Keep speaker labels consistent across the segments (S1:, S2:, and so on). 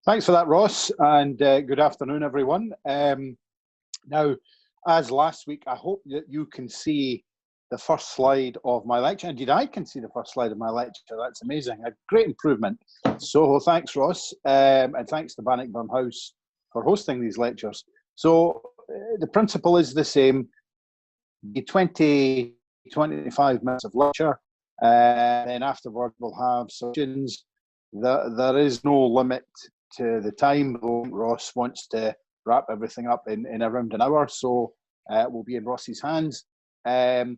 S1: Thanks for that, Ross, and good afternoon, everyone. Now, as last week, I hope that you can see the first slide of my lecture. Indeed, I can see the first slide of my lecture. That's amazing. A great improvement. So thanks, Ross, and thanks to Bannockburn House for hosting these lectures. So the principle is the same. The 20-25 minutes of lecture, then afterward we'll have sessions. There is no limit to the time. Ross wants to wrap everything up in around an hour, so we'll be in Ross's hands. The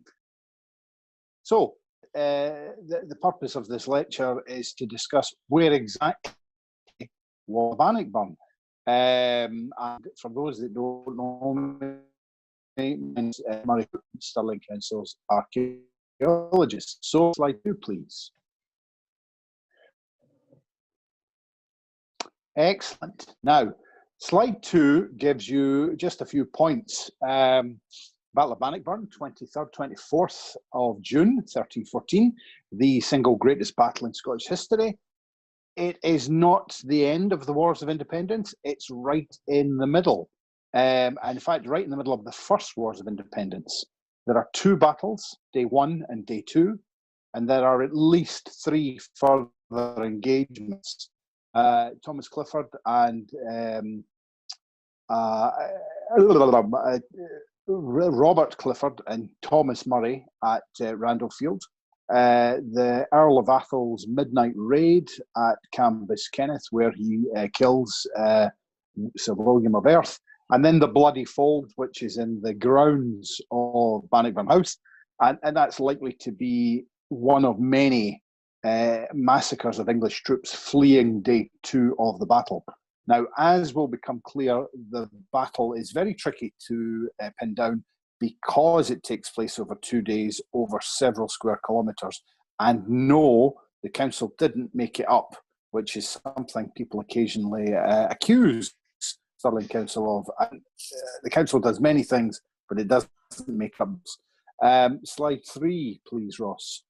S1: purpose of this lecture is to discuss where exactly was Bannockburn. And for those that don't know me, drmurraycook, Stirling Council's Archaeologist. So slide 2, please. Excellent. Now, slide 2 gives you just a few points. Battle of Bannockburn, 23rd, 24th of June, 1314, the single greatest battle in Scottish history. It is not the end of the Wars of Independence, it's right in the middle. And in fact, right in the middle of the first Wars of Independence. There are 2 battles, day 1 and day 2, and there are at least 3 further engagements. Thomas Clifford and Robert Clifford and Thomas Murray at Randall Field, the Earl of Athol's midnight raid at Cambus Kenneth, where he kills Sir William of Erth, and then the Bloody Fold, which is in the grounds of Bannockburn House, and that's likely to be one of many massacres of English troops fleeing day 2 of the battle. Now, as will become clear, the battle is very tricky to pin down because it takes place over 2 days, over several square kilometres. And no, the council didn't make it up, which is something people occasionally accuse Stirling Council of. And, the council does many things, but it doesn't make up. Slide 3, please, Ross.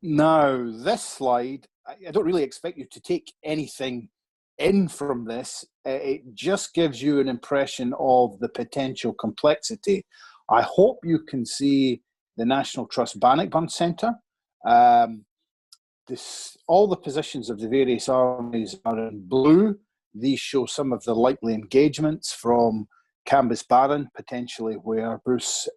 S1: Now, this slide, I don't really expect you to take anything in from this. It just gives you an impression of the potential complexity. I hope you can see the National Trust Bannockburn Centre. All the positions of the various armies are in blue. These show some of the likely engagements from Cambus Barron, potentially where Bruce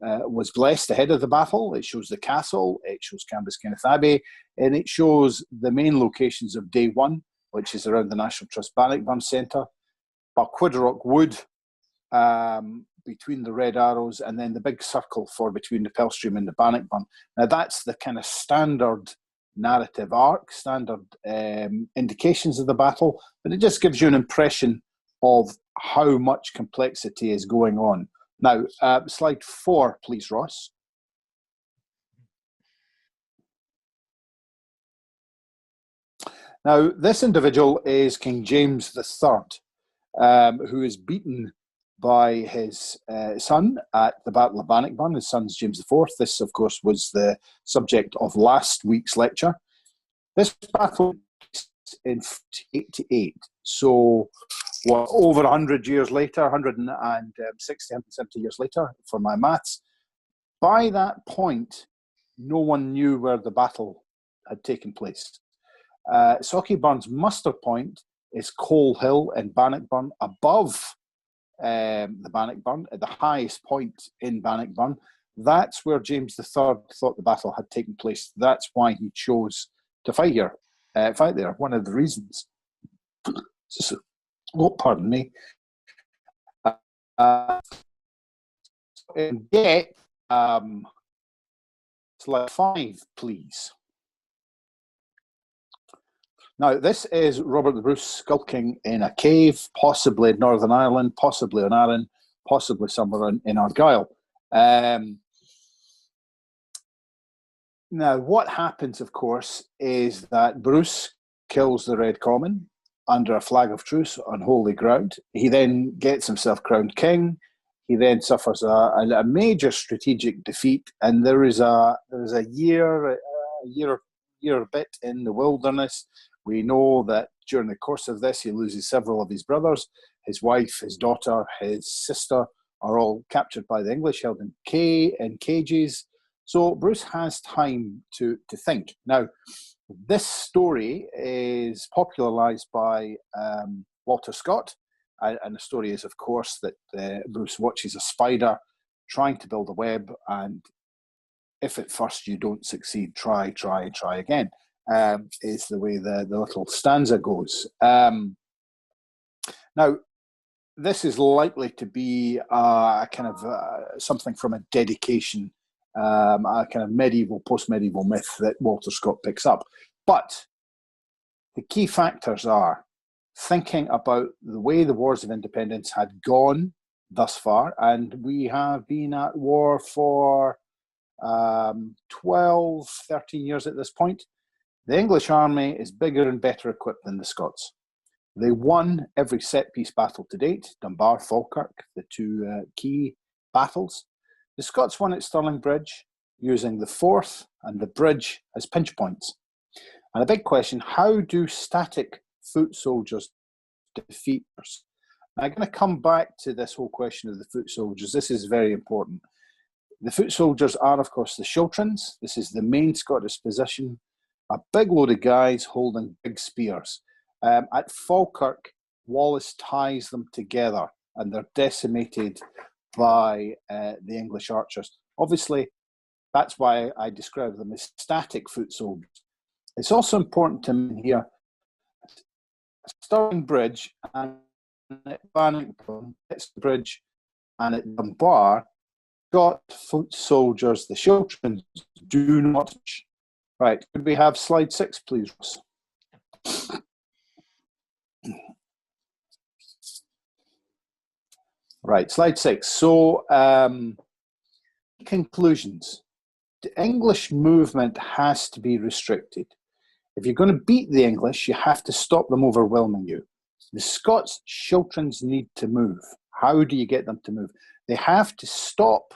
S1: was blessed ahead of the battle. It shows the castle, it shows Cambus Kenneth Abbey, and it shows the main locations of day 1, which is around the National Trust Bannockburn Centre, Balquidderock Wood, between the Red Arrows, and then the big circle for between the Pelstream and the Bannockburn. Now that's the kind of standard narrative arc, standard indications of the battle, but it just gives you an impression of how much complexity is going on. Now, slide 4, please, Ross. Now, this individual is King James III, who is beaten by his son at the Battle of Bannockburn. His son's James IV. This, of course, was the subject of last week's lecture. This battle in 88. So, over 100 years later, 160, 170 years later, for my maths. By that point, no one knew where the battle had taken place. Sauchie Burn's muster point is Coal Hill in Bannockburn, above the Bannockburn, at the highest point in Bannockburn. That's where James III thought the battle had taken place. That's why he chose to fight there. One of the reasons. Oh, pardon me. And yet, slide 5, please. Now, this is Robert the Bruce skulking in a cave, possibly in Northern Ireland, possibly on Arran, possibly somewhere in Argyll. Now, what happens, of course, is that Bruce kills the Red Comyn under a flag of truce on holy ground. He then gets himself crowned king. He then suffers a major strategic defeat, and there is a year, year a bit in the wilderness. We know that during the course of this, he loses several of his brothers. His wife, his daughter, his sister are all captured by the English, held in cages. So Bruce has time to think. Now, this story is popularised by Walter Scott, and the story is, of course, that Bruce watches a spider trying to build a web, and if at first you don't succeed, try again, is the way the little stanza goes. Now, this is likely to be a kind of something from a dedication, a kind of medieval, post-medieval myth that Walter Scott picks up. But the key factors are thinking about the way the wars of independence had gone thus far, and we have been at war for 12, 13 years at this point. The English army is bigger and better equipped than the Scots. They won every set-piece battle to date, Dunbar, Falkirk, the two key battles. The Scots won at Stirling Bridge using the Forth and the bridge as pinch points. And a big question, how do static foot soldiers defeat us? I'm going to come back to this whole question of the foot soldiers. This is very important. The foot soldiers are, of course, the Chilterns. This is the main Scottish position. A big load of guys holding big spears. At Falkirk, Wallace ties them together and they're decimated by the English archers. Obviously, that's why I describe them as static foot soldiers. It's also important to me here, Stirling Bridge and at Bannockburn, it's the bridge, and at Dunbar, Scott foot soldiers, the Chilterns, do not touch. Right, could we have slide 6, please, Ross? Right, slide 6. So, conclusions. The English movement has to be restricted. If you're going to beat the English, you have to stop them overwhelming you. The Scots Chilterns need to move. How do you get them to move? They have to stop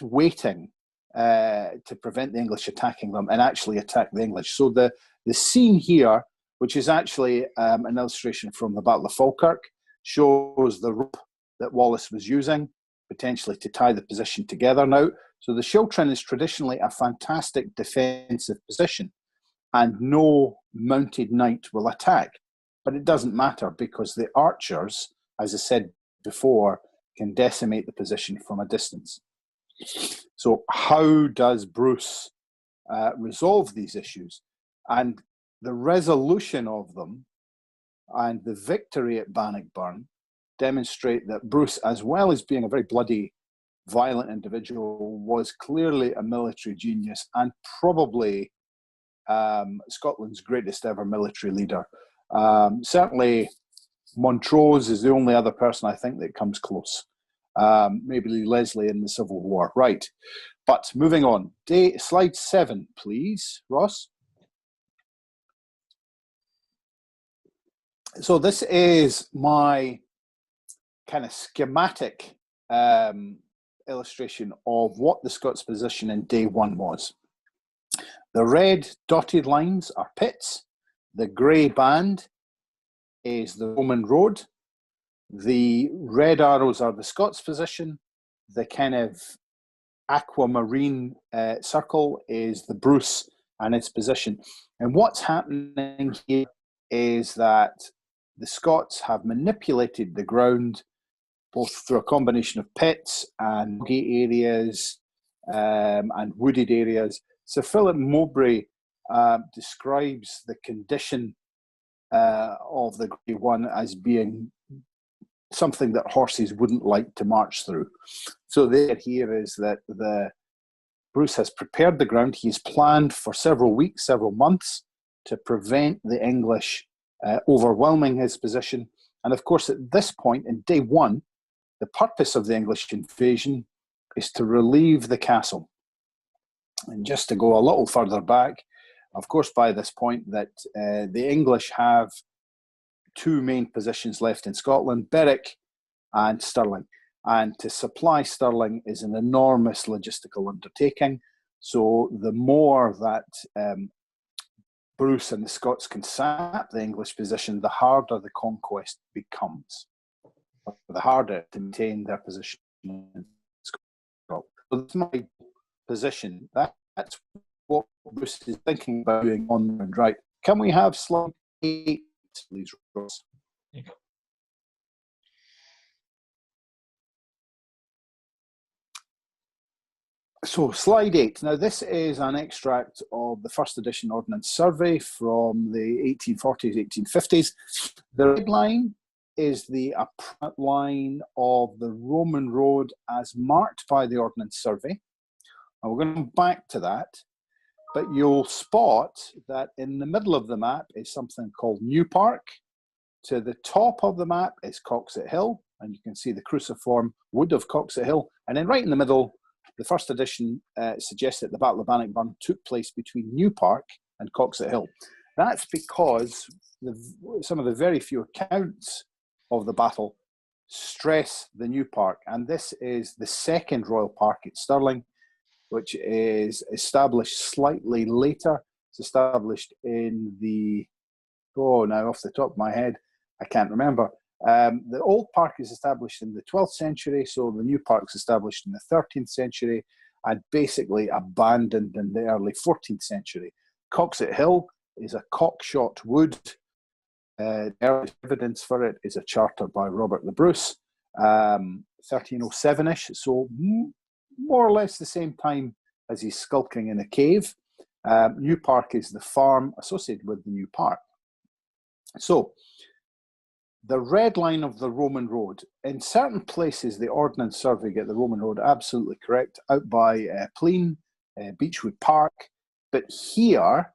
S1: waiting to prevent the English attacking them and actually attack the English. So the scene here, which is actually an illustration from the Battle of Falkirk, shows the rope that Wallace was using, potentially to tie the position together now. So the Chiltern is traditionally a fantastic defensive position, and no mounted knight will attack. But it doesn't matter because the archers, as I said before, can decimate the position from a distance. So how does Bruce resolve these issues? And the resolution of them and the victory at Bannockburn demonstrate that Bruce, as well as being a very bloody, violent individual, was clearly a military genius and probably Scotland's greatest ever military leader. Certainly Montrose is the only other person I think that comes close. Maybe Leslie in the Civil War. Right, but moving on. Slide 7, please, Ross. So this is my kind of schematic illustration of what the Scots' position in day 1 was. The red dotted lines are pits. The grey band is the Roman road. The red arrows are the Scots' position. The kind of aquamarine circle is the Bruce and its position. And what's happening here is that the Scots have manipulated the ground both through a combination of pits and boggy areas and wooded areas. Sir Philip Mowbray describes the condition of the Grey One as being something that horses wouldn't like to march through. So the idea here is that Bruce has prepared the ground. He's planned for several weeks, several months to prevent the English overwhelming his position. And of course, at this point in day 1, the purpose of the English invasion is to relieve the castle. And just to go a little further back, of course, by this point that the English have 2 main positions left in Scotland, Berwick and Stirling. And to supply Stirling is an enormous logistical undertaking. So the more that Bruce and the Scots can sap the English position, the harder the conquest becomes, the harder to maintain their position in Scotland. So that's my position. That's what Bruce is thinking about doing on and right. Can we have slide 8, please, Ross? So slide 8. Now this is an extract of the first edition Ordnance Survey from the 1840s, 1850s. The red line is the apparent line of the Roman road as marked by the Ordnance Survey. And we're going to come back to that, but you'll spot that in the middle of the map is something called New Park. To the top of the map is Coxet Hill, and you can see the cruciform wood of Coxet Hill. And then right in the middle, the first edition suggests that the Battle of Bannockburn took place between New Park and Coxet Hill. That's because some of the very few accounts of the battle stress the New Park. And this is the second Royal Park at Stirling, which is established slightly later. It's established in the, now off the top of my head, I can't remember. The old park is established in the 12th century, so the new park's established in the 13th century and basically abandoned in the early 14th century. Coxet Hill is a cockshot wood. Early evidence for it is a charter by Robert the Bruce, 1307-ish, so more or less the same time as he's skulking in a cave. New Park is the farm associated with the new park. So, the red line of the Roman road. In certain places, the Ordnance Survey get the Roman road absolutely correct, out by Plean, Beechwood Park. But here,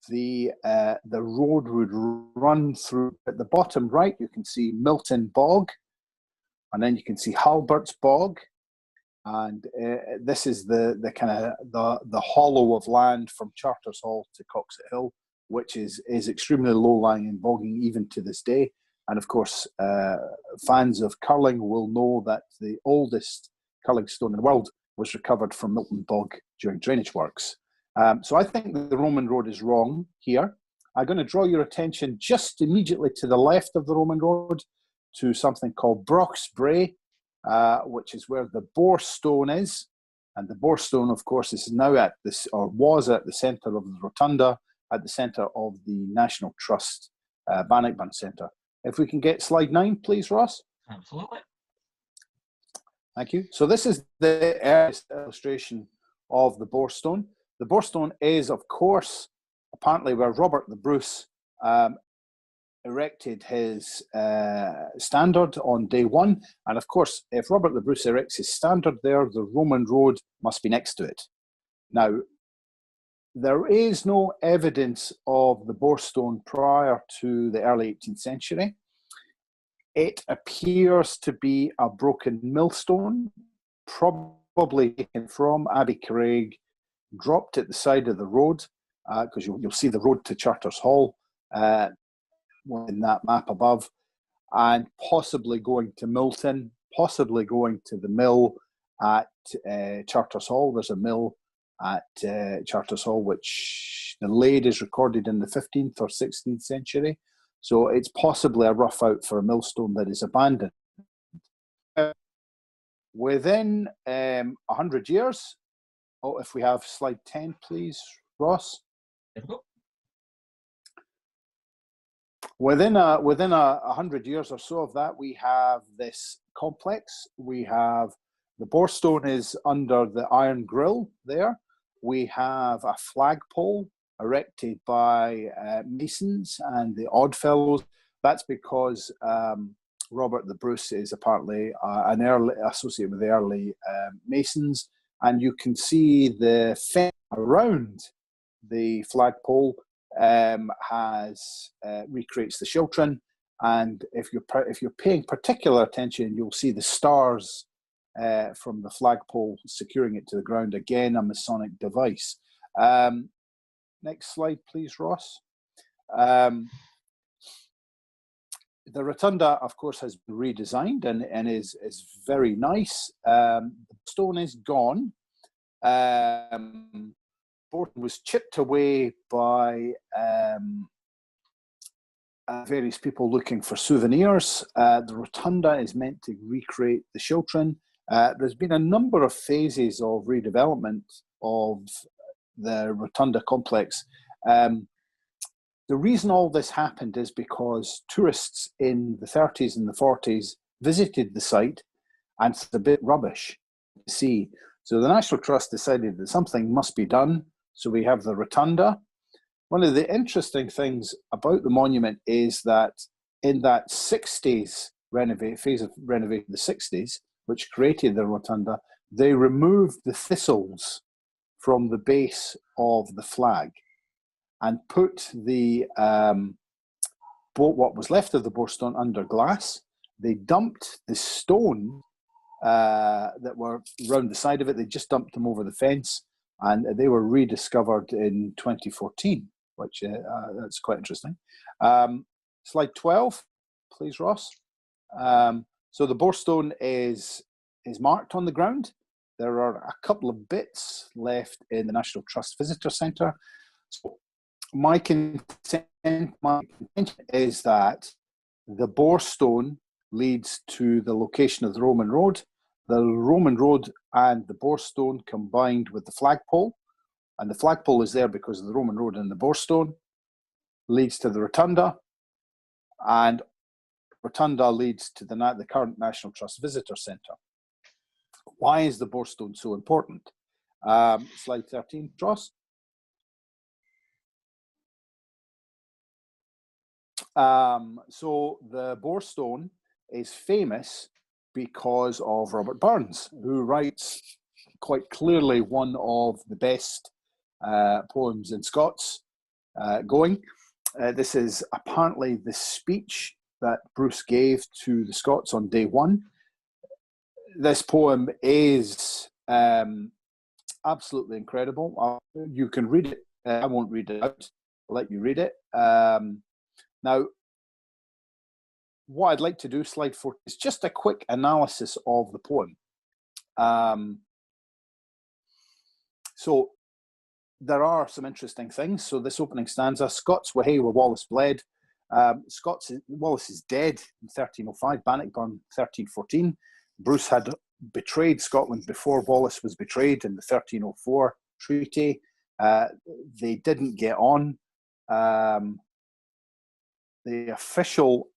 S1: the road would run through, at the bottom right, you can see Milton Bog, and then you can see Halbert's Bog. And this is the kind of the hollow of land from Charters Hall to Coxet Hill, which is extremely low-lying and bogging even to this day. And of course, fans of curling will know that the oldest curling stone in the world was recovered from Milton Bog during drainage works. So I think the Roman road is wrong here. I'm going to draw your attention just immediately to the left of the Roman road to something called Broch's Brae, which is where the Boar Stone is. And the Boar Stone, of course, is now at this, or was at the centre of the rotunda, at the centre of the National Trust Bannockburn Centre. If we can get slide 9, please, Ross.
S2: Absolutely.
S1: Thank you. So this is the earliest illustration of the Boar Stone. The Boar Stone is, of course, apparently where Robert the Bruce erected his standard on day 1. And of course, if Robert the Bruce erects his standard there, the Roman road must be next to it. Now, there is no evidence of the Boar Stone prior to the early 18th century. It appears to be a broken millstone, probably taken from Abbey Craig, dropped at the side of the road, because you'll see the road to Charters Hall in that map above, and possibly going to Milton, possibly going to the mill at Charters Hall. There's a mill at Charters Hall, which the Lade is recorded in the 15th or 16th century. So it's possibly a rough out for a millstone that is abandoned. Within 100 years, if we have slide 10, please, Ross. Within 100 years or so of that, we have this complex. We have the Boar Stone is under the Iron Grill there. We have a flagpole erected by masons and the Oddfellows. That's because Robert the Bruce is apparently an early associated with the early masons, and you can see the fence around the flagpole recreates the Chiltern, and if you're paying particular attention, you'll see the stars from the flagpole securing it to the ground. Again, a Masonic device. Next slide, please, Ross. The rotunda, of course, has been redesigned and is very nice. The stone is gone. was chipped away by various people looking for souvenirs. The rotunda is meant to recreate the Chiltern. There's been a number of phases of redevelopment of the rotunda complex. The reason all this happened is because tourists in the 30s and the 40s visited the site and it's a bit rubbish to see. So the National Trust decided that something must be done. So we have the rotunda. One of the interesting things about the monument is that in that 60s phase of renovation, the 60s, which created the rotunda, they removed the thistles from the base of the flag and put the what was left of the borestone under glass. They dumped the stone that were round the side of it. They just dumped them over the fence, and they were rediscovered in 2014, which that's quite interesting. Slide 12, please, Ross. So the borestone is marked on the ground. There are a couple of bits left in the National Trust Visitor Centre. So my contention is that the borestone leads to the location of the Roman road. The Roman road and the borestone combined with the flagpole, and the flagpole is there because of the Roman road and the borestone, leads to the rotunda, and rotunda leads to the current National Trust Visitor Centre. Why is the borestone so important? Slide 13, Ross. So the borestone is famous because of Robert Burns, who writes quite clearly one of the best poems in Scots going. This is apparently the speech that Bruce gave to the Scots on day one. This poem is absolutely incredible. You can read it. I won't read it out. I'll let you read it. Now, what I'd like to do, slide 4, is just a quick analysis of the poem. So there are some interesting things. So this opening stanza, Scots were hey where Wallace bled. Wallace is dead in 1305, Bannockburn 1314. Bruce had betrayed Scotland before Wallace was betrayed in the 1304 treaty. They didn't get on. The official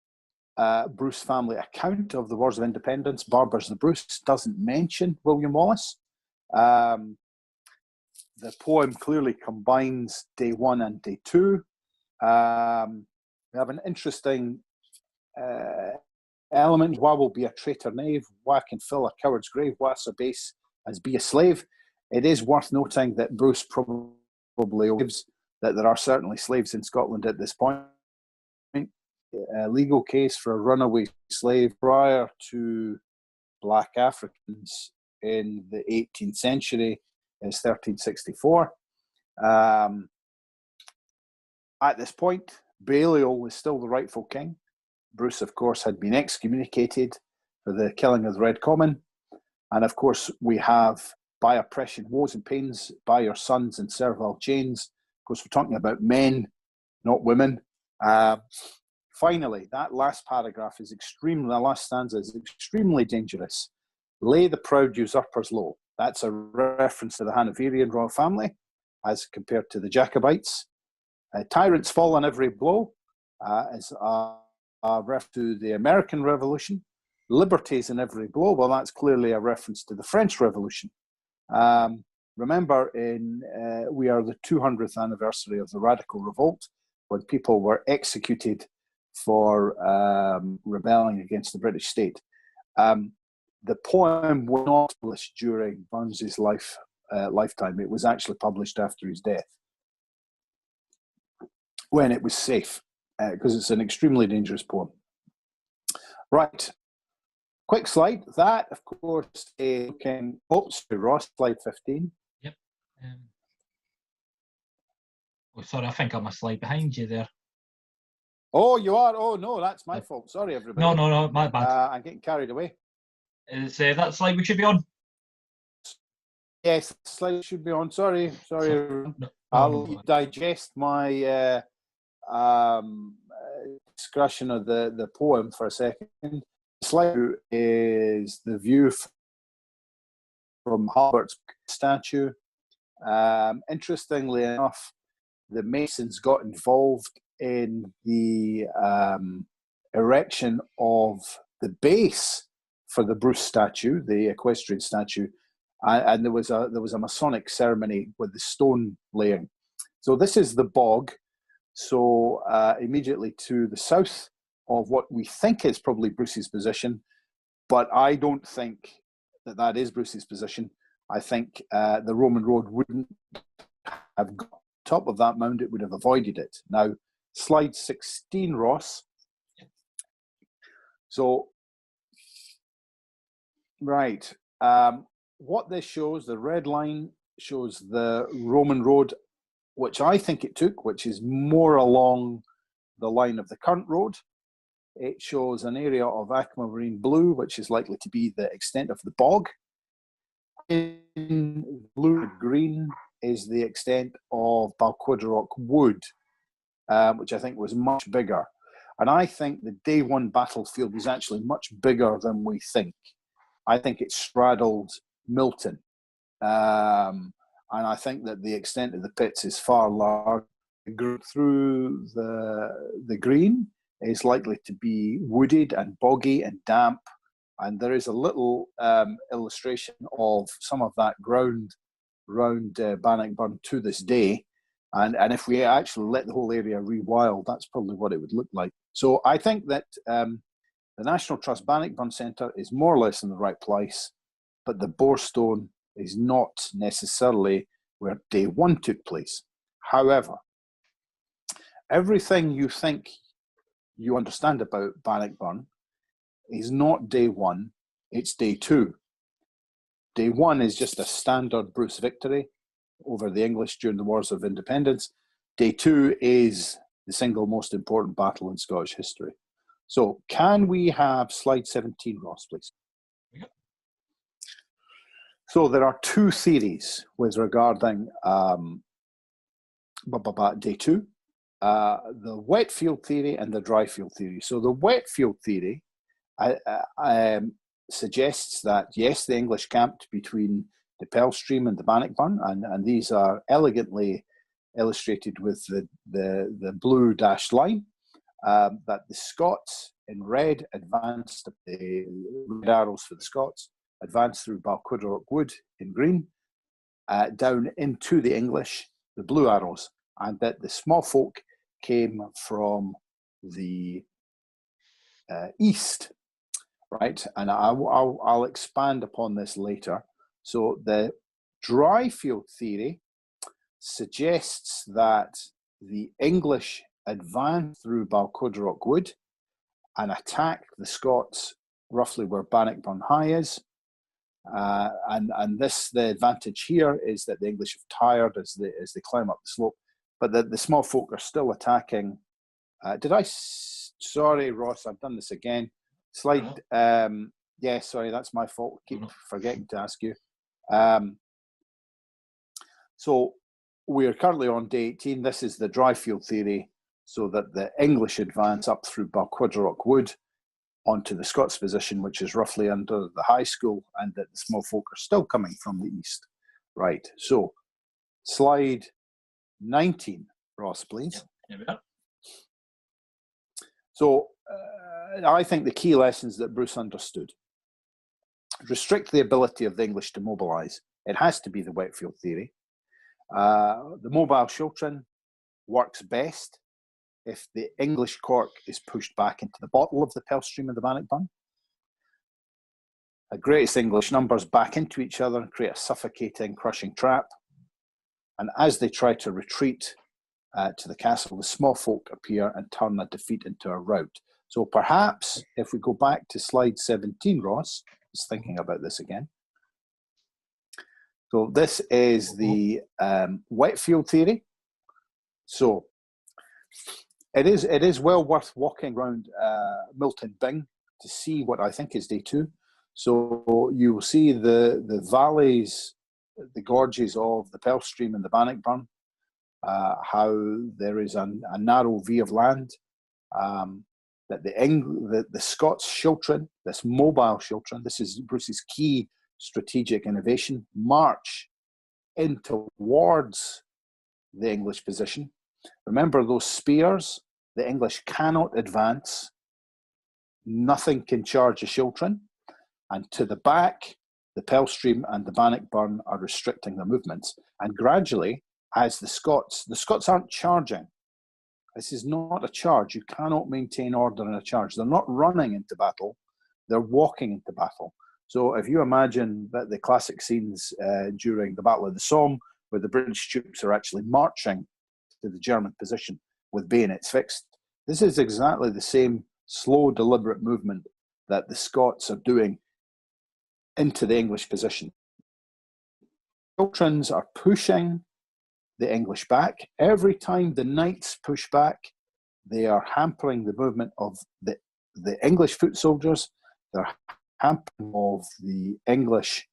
S1: Bruce family account of the Wars of Independence, Barbers the Bruce, doesn't mention William Wallace. The poem clearly combines day one and day two. We have an interesting element. Why will be a traitor knave? Why can fill a coward's grave? Why so base as be a slave? It is worth noting that Bruce probably believes that there are certainly slaves in Scotland at this point. A legal case for a runaway slave prior to black Africans in the 18th century is 1364. At this point, Balliol was still the rightful king. Bruce, of course, had been excommunicated for the killing of the Red Comyn. And of course, we have by oppression, woes and pains, by your sons in servile chains. Of course, we're talking about men, not women. Finally, that last paragraph is the last stanza is extremely dangerous. Lay the proud usurpers low. That's a reference to the Hanoverian royal family as compared to the Jacobites. Tyrants fall on every blow is a reference to the American Revolution. Liberties in every blow, well, that's clearly a reference to the French Revolution. Remember, we are the 200th anniversary of the Radical Revolt, when people were executed for rebelling against the British state. The poem was not published during Burns's lifetime. It was actually published after his death, when it was safe, because it's an extremely dangerous poem. Right, quick slide. That, of course, is looking. Oops, Ross, slide 15.
S2: Yep. Oh, sorry, I think I'm a slide behind you there.
S1: Oh, you are? Oh, no, that's my fault. Sorry, everybody.
S2: No, my bad.
S1: I'm getting carried away.
S2: Is that slide we should be on?
S1: Yes, the slide should be on. Sorry, everyone. I'll digest my discussion of the poem for a second. The slide is the view from Halbert's statue. Interestingly enough, the masons got involved in the erection of the base for the Bruce statue, the equestrian statue, and there was a Masonic ceremony with the stone laying. So this is the bog. So immediately to the south of what we think is probably Bruce's position, but I don't think that is Bruce's position. I think the Roman road wouldn't have got top of that mound, it would have avoided it. Now, slide 16, Ross. So, right. What this shows, the red line shows the Roman road, which I think it took, which is more along the line of the current road. It shows an area of aquamarine blue, which is likely to be the extent of the bog. In blue and green is the extent of Balquidderrock Wood, which I think was much bigger. And I think the day one battlefield was actually much bigger than we think. I think it straddled Milton. And I think that the extent of the pits is far larger. Through the green is likely to be wooded and boggy and damp. And there is a little illustration of some of that ground around Bannockburn to this day. And if we actually let the whole area rewild, that's probably what it would look like. So I think that the National Trust Bannockburn Centre is more or less in the right place, but the Borestone is not necessarily where day one took place. However, everything you think you understand about Bannockburn is not day one, it's day two. Day one is just a standard Bruce victory over the English during the Wars of Independence. Day two is the single most important battle in Scottish history. So can we have slide 17, Ross, please? So there are two theories with regarding day two, the wet field theory and the dry field theory. So the wet field theory suggests that, yes, the English camped between the Pearl Stream and the Bannockburn, and these are elegantly illustrated with the blue dashed line, that the Scots in red advanced, the red arrows for the Scots, advanced through Balquidderrock Wood in green, down into the English, the blue arrows, and that the small folk came from the east, right? And I'll expand upon this later. So the dry field theory suggests that the English advanced through Balquidderrock Wood and attacked the Scots roughly where Bannockburn High is. And this, the advantage here is that the English have tired as they climb up the slope, but the small folk are still attacking. Sorry, Ross, I've done this again. Slide, yeah, sorry, that's my fault. Keep forgetting to ask you. So we're currently on day 18. This is the dry field theory, so that the English advance up through Balquidderrock Wood onto the Scots position, which is roughly under the high school, and that the small folk are still coming from the east. Right, so slide 19, Ross, please.
S2: Yeah.
S1: So I think the key lessons that Bruce understood: restrict the ability of the English to mobilise. It has to be the wet field theory. The mobile Shiltrin works best if the English cork is pushed back into the bottle of the Pearl Stream and the Bannockburn. The greatest English numbers back into each other and create a suffocating, crushing trap. And as they try to retreat to the castle, the small folk appear and turn a defeat into a rout. So perhaps if we go back to slide 17, Ross, just thinking about this again. So this is the wet field theory. So it is well worth walking around Milton Bing to see what I think is day two. So you will see the valleys the gorges of the Pearl Stream and the Bannockburn, how there is a narrow V of land, that the Scots Schiltron, this mobile Schiltron, this is Bruce's key strategic innovation, march in towards the English position. Remember those spears, the English cannot advance, nothing can charge a Schiltron, and to the back, the Pearl Stream and the Bannockburn are restricting their movements. And gradually, as the Scots aren't charging. This is not a charge. You cannot maintain order in a charge. They're not running into battle, they're walking into battle. So if you imagine that the classic scenes during the Battle of the Somme, where the British troops are actually marching to the German position with bayonets fixed, this is exactly the same slow, deliberate movement that the Scots are doing into the English position. Schiltrons are pushing the English back. Every time the knights push back, they are hampering the movement of the English foot soldiers. They're hampering of the English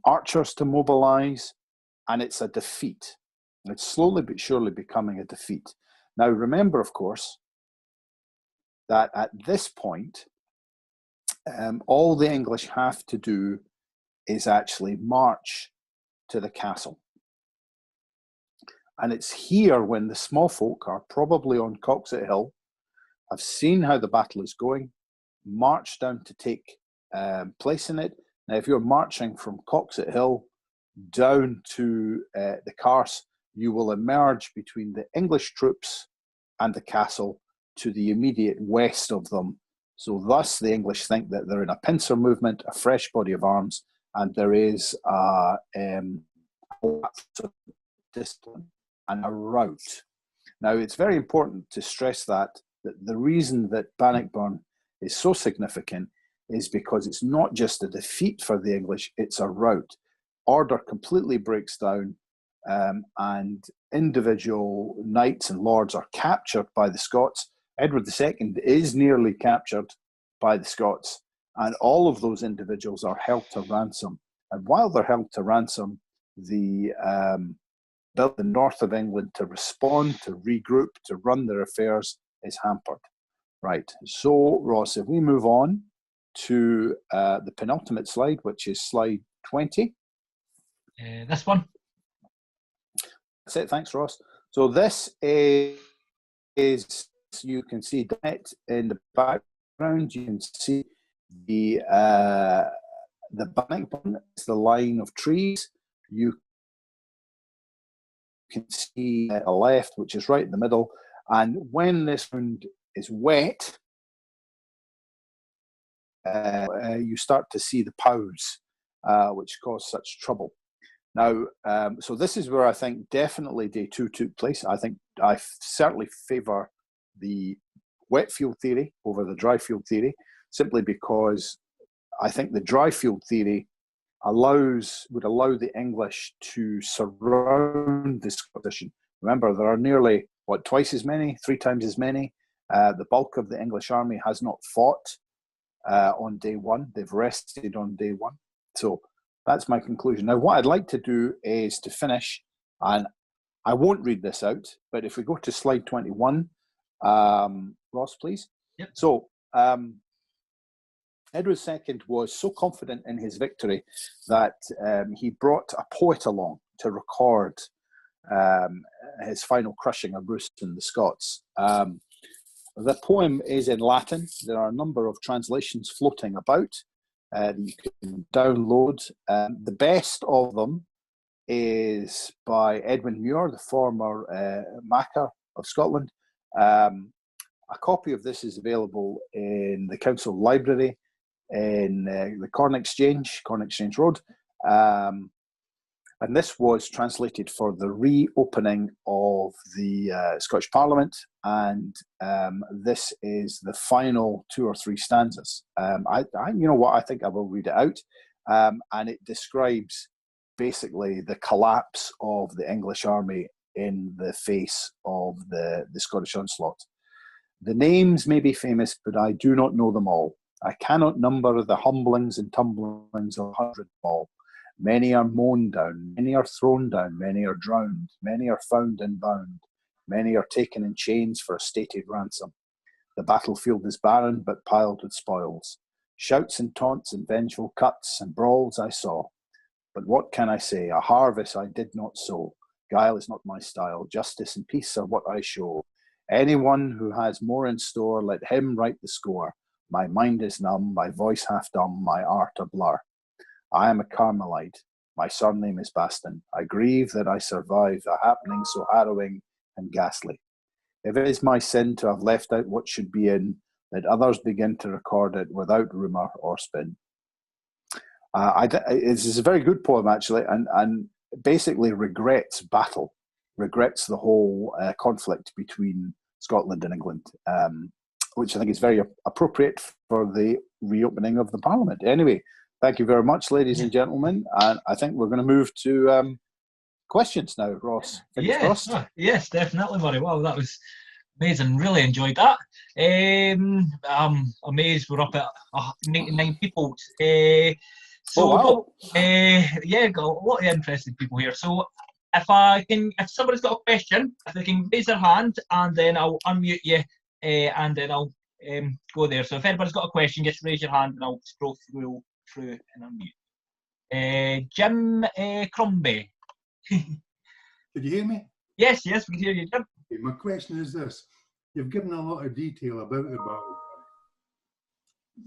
S1: archers to mobilize, and it's a defeat. It's slowly but surely becoming a defeat. Now, remember, of course, that at this point, all the English have to do is actually march to the castle. And it's here when the small folk are probably on Coxet Hill, have seen how the battle is going, march down to take place in it. Now, if you're marching from Coxet Hill down to the Carse, you will emerge between the English troops and the castle to the immediate west of them. So thus the English think that they're in a pincer movement, a fresh body of arms, and there is a discipline and a rout. Now, it's very important to stress that the reason that Bannockburn is so significant is because it's not just a defeat for the English, it's a rout. Order completely breaks down, and individual knights and lords are captured by the Scots. Edward II is nearly captured by the Scots, and all of those individuals are held to ransom. And while they're held to ransom, the north of England to respond, to regroup, to run their affairs is hampered. Right, so Ross, if we move on to the penultimate slide, which is slide 20.
S2: This one?
S1: That's it, thanks Ross. So this is you can see that in the background, you can see the Bannockburn, it's the line of trees. You can see at the left, which is right in the middle, and when this ground is wet, you start to see the pows, which cause such trouble. Now, so this is where I think definitely day 2 took place. I think I certainly favour the wet field theory over the dry field theory, simply because I think the dry field theory would allow the English to surround this position. Remember, there are nearly, twice as many, 3 times as many. The bulk of the English army has not fought on day 1. They've rested on day 1. So that's my conclusion. Now, what I'd like to do is to finish, and I won't read this out, but if we go to slide 21, Ross, please.
S2: Yep.
S1: So, Edward II was so confident in his victory that he brought a poet along to record his final crushing of Bruce and the Scots. The poem is in Latin. There are a number of translations floating about that you can download. The best of them is by Edwin Muir, the former Macker of Scotland. A copy of this is available in the Council Library in the Corn Exchange Road. And this was translated for the reopening of the Scottish Parliament, and this is the final 2 or 3 stanzas. You know what, I think I will read it out, and it describes basically the collapse of the English army in the face of the Scottish onslaught. The names may be famous, but I do not know them all. I cannot number the humblings and tumblings of 100 all. Many are mown down, many are thrown down, many are drowned, many are found and bound, many are taken in chains for a stated ransom. The battlefield is barren, but piled with spoils. Shouts and taunts and vengeful cuts and brawls I saw. But what can I say? A harvest I did not sow. Guile is not my style. Justice and peace are what I show. Anyone who has more in store, let him write the score. My mind is numb, my voice half dumb, my art a blur. I am a Carmelite. My surname is Baston. I grieve that I survived a happening so harrowing and ghastly. If it is my sin to have left out what should be in, let others begin to record it without rumour or spin. This is a very good poem, actually, and basically regrets battle, regrets the whole conflict between Scotland and England, which I think is very appropriate for the reopening of the Parliament. Anyway, thank you very much, ladies and gentlemen, and I think we're going to move to questions now, Ross. Fingers crossed.
S2: Yes, definitely, Murray. Well, that was amazing. Really enjoyed that. I'm amazed we're up at 99 people.
S1: Wow.
S2: Got a lot of interested people here. So if somebody's got a question, if they can raise their hand, and then I'll unmute you, and then I'll go there. So if anybody's got a question, just raise your hand, and I'll scroll through and unmute. Jim Crombie.
S3: Can you hear me?
S2: Yes, we can hear you, Jim.
S3: Okay, my question is this. You've given a lot of detail about the battle.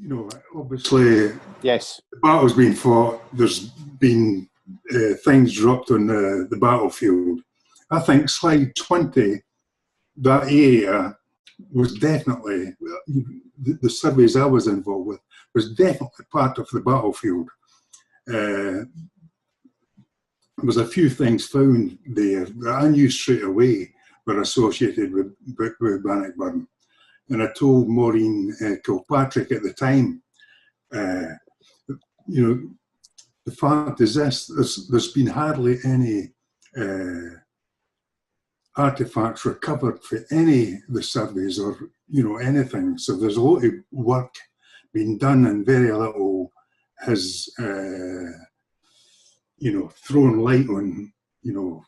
S3: You know, obviously,
S1: yes,
S3: the battle's been fought. There's been things dropped on the battlefield. I think slide 20, that area was definitely, the surveys I was involved with, was definitely part of the battlefield. There was a few things found there that I knew straight away were associated with Bannockburn. And I told Maureen Kilpatrick at the time, you know, the fact is this, there's been hardly any artefacts recovered for any of the surveys or, you know, anything. So there's a lot of work being done and very little has, you know, thrown light on, you know,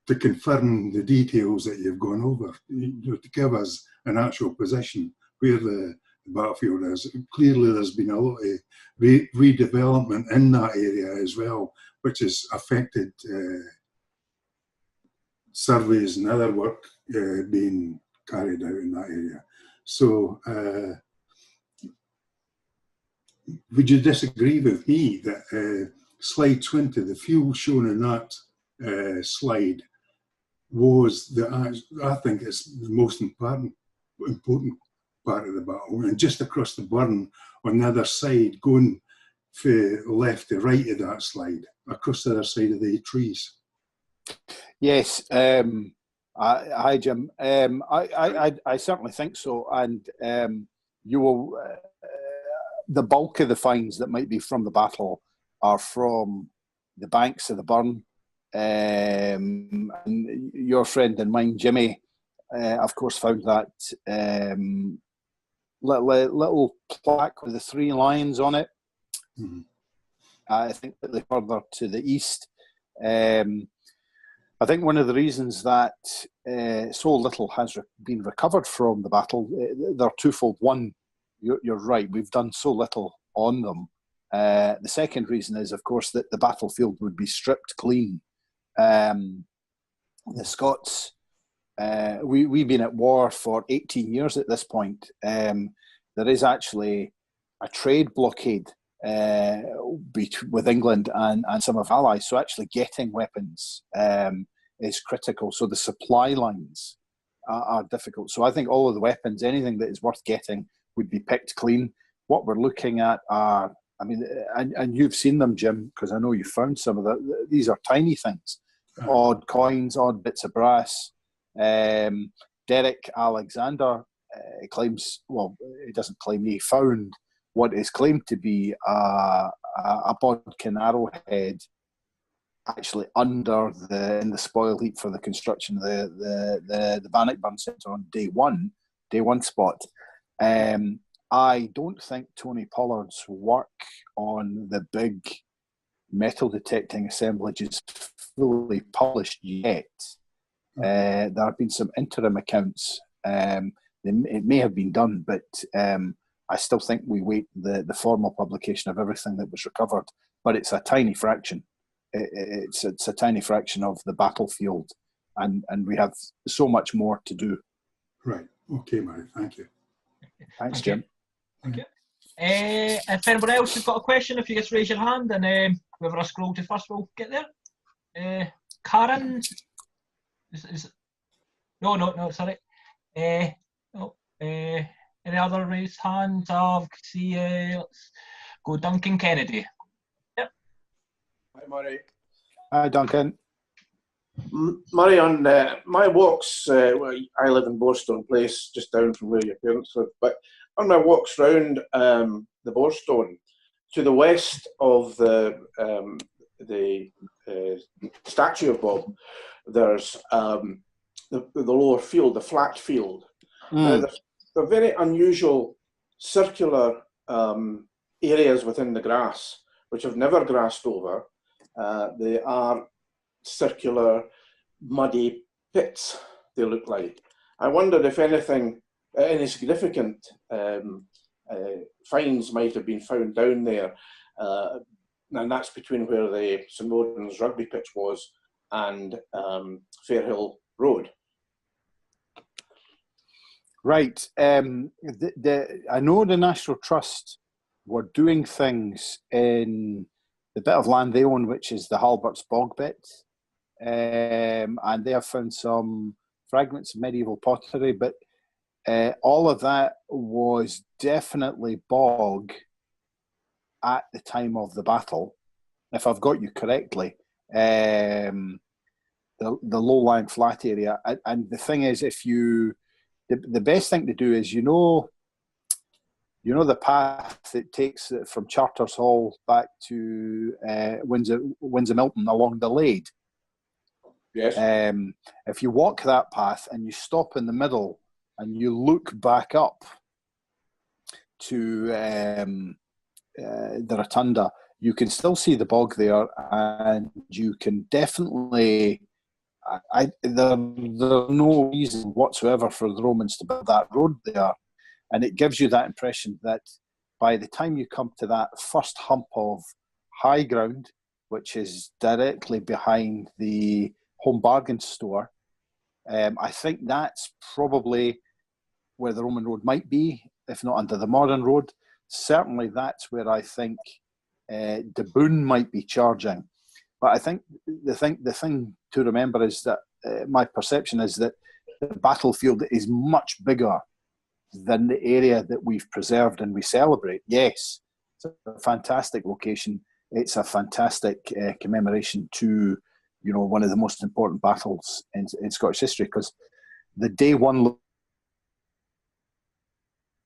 S3: to confirm the details that you've gone over, you know, to give us an actual position where the battlefield is. Clearly there's been a lot of redevelopment in that area as well, which has affected surveys and other work being carried out in that area. So would you disagree with me that slide 20, the field shown in that slide, was I think it's the most important part of the battle, and just across the burn on the other side, going from left to right of that slide, across the other side of the trees.
S1: Yes, hi Jim. I certainly think so, and you will. The bulk of the finds that might be from the battle are from the banks of the burn. And your friend and mine, Jimmy, of course, found that little plaque with the 3 lions on it.
S3: Mm-hmm.
S1: I think that they're further to the east. I think one of the reasons that so little has been recovered from the battle, they're twofold. One, you're right, we've done so little on them. The second reason is, of course, that the battlefield would be stripped clean. The Scots, we've been at war for 18 years at this point. There is actually a trade blockade with England and some of our allies, so actually getting weapons is critical. So the supply lines are difficult. So I think all of the weapons, anything that is worth getting, would be picked clean. What we're looking at are, I mean, and you've seen them, Jim, because I know you found some of that. These are tiny things, odd coins, odd bits of brass. Derek Alexander claims, well, he doesn't claim, he found what is claimed to be a bodkin arrowhead actually under in the spoil heap for the construction of the Bannockburn Centre on day one spot. I don't think Tony Pollard's work on the big metal detecting assemblages fully published yet. There have been some interim accounts. It may have been done, but I still think we wait the formal publication of everything that was recovered. But it's a tiny fraction. It's a tiny fraction of the battlefield, and we have so much more to do.
S3: Right. Okay, Murray. Thank you.
S1: Thanks, Jim.
S2: Thank you. If anyone else has got a question, if you just raise your hand, and whoever I scroll to first will get there. Karen, no, sorry. Any other raised hands? Let's go, Duncan Kennedy. Yep.
S4: Hi, Murray.
S1: Hi, Duncan.
S4: Murray, on my walks, I live in Borestone Place, just down from where your parents live, but on my walks round the Borestone, to the west of the statue of Bob, there's the lower field, the flat field. Now, they're very unusual circular areas within the grass, which I've never grassed over. They are circular, muddy pits, they look like. I wondered if anything, any significant finds might have been found down there. And that's between where the St Maudens rugby pitch was and Fairhill Road.
S1: Right. I know the National Trust were doing things in the bit of land they own, which is the Halbert's Bog bit. And they have found some fragments of medieval pottery, but all of that was definitely bog at the time of the battle, if I've got you correctly. The low-lying flat area. And the thing is, the best thing to do is, you know the path that takes from Charters Hall back to Windsor Milton along the Lade.
S4: Yes.
S1: If you walk that path and you stop in the middle and you look back up to the rotunda, you can still see the bog there, and you can definitely. There's no reason whatsoever for the Romans to build that road there, and it gives you that impression that by the time you come to that first hump of high ground, which is directly behind the Home Bargain store, I think that's probably where the Roman road might be, if not under the modern road. Certainly that's where I think De Boon might be charging. But I think the thing to remember is that my perception is that the battlefield is much bigger than the area that we've preserved and we celebrate. Yes, it's a fantastic location. It's a fantastic commemoration to, one of the most important battles in Scottish history, because the day one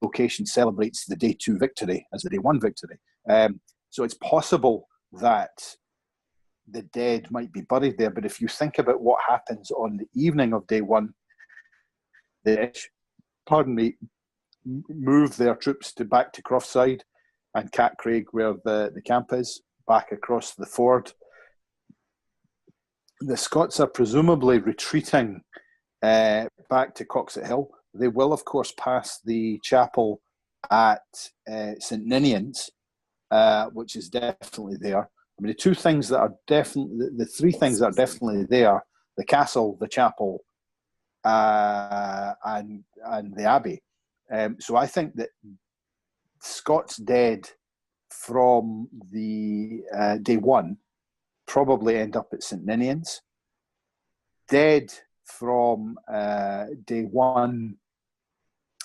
S1: location celebrates the day two victory as the day one victory. So it's possible that the dead might be buried there, but if you think about what happens on the evening of day one, they move their troops back to Croftside and Catcraig, where the camp is, back across the ford. The Scots are presumably retreating back to Coxet Hill. They will, of course, pass the chapel at St Ninian's, which is definitely there. I mean, the three things that are definitely there: the castle, the chapel, and the abbey. So I think that Scots dead from the day one probably end up at St Ninian's. Dead from day one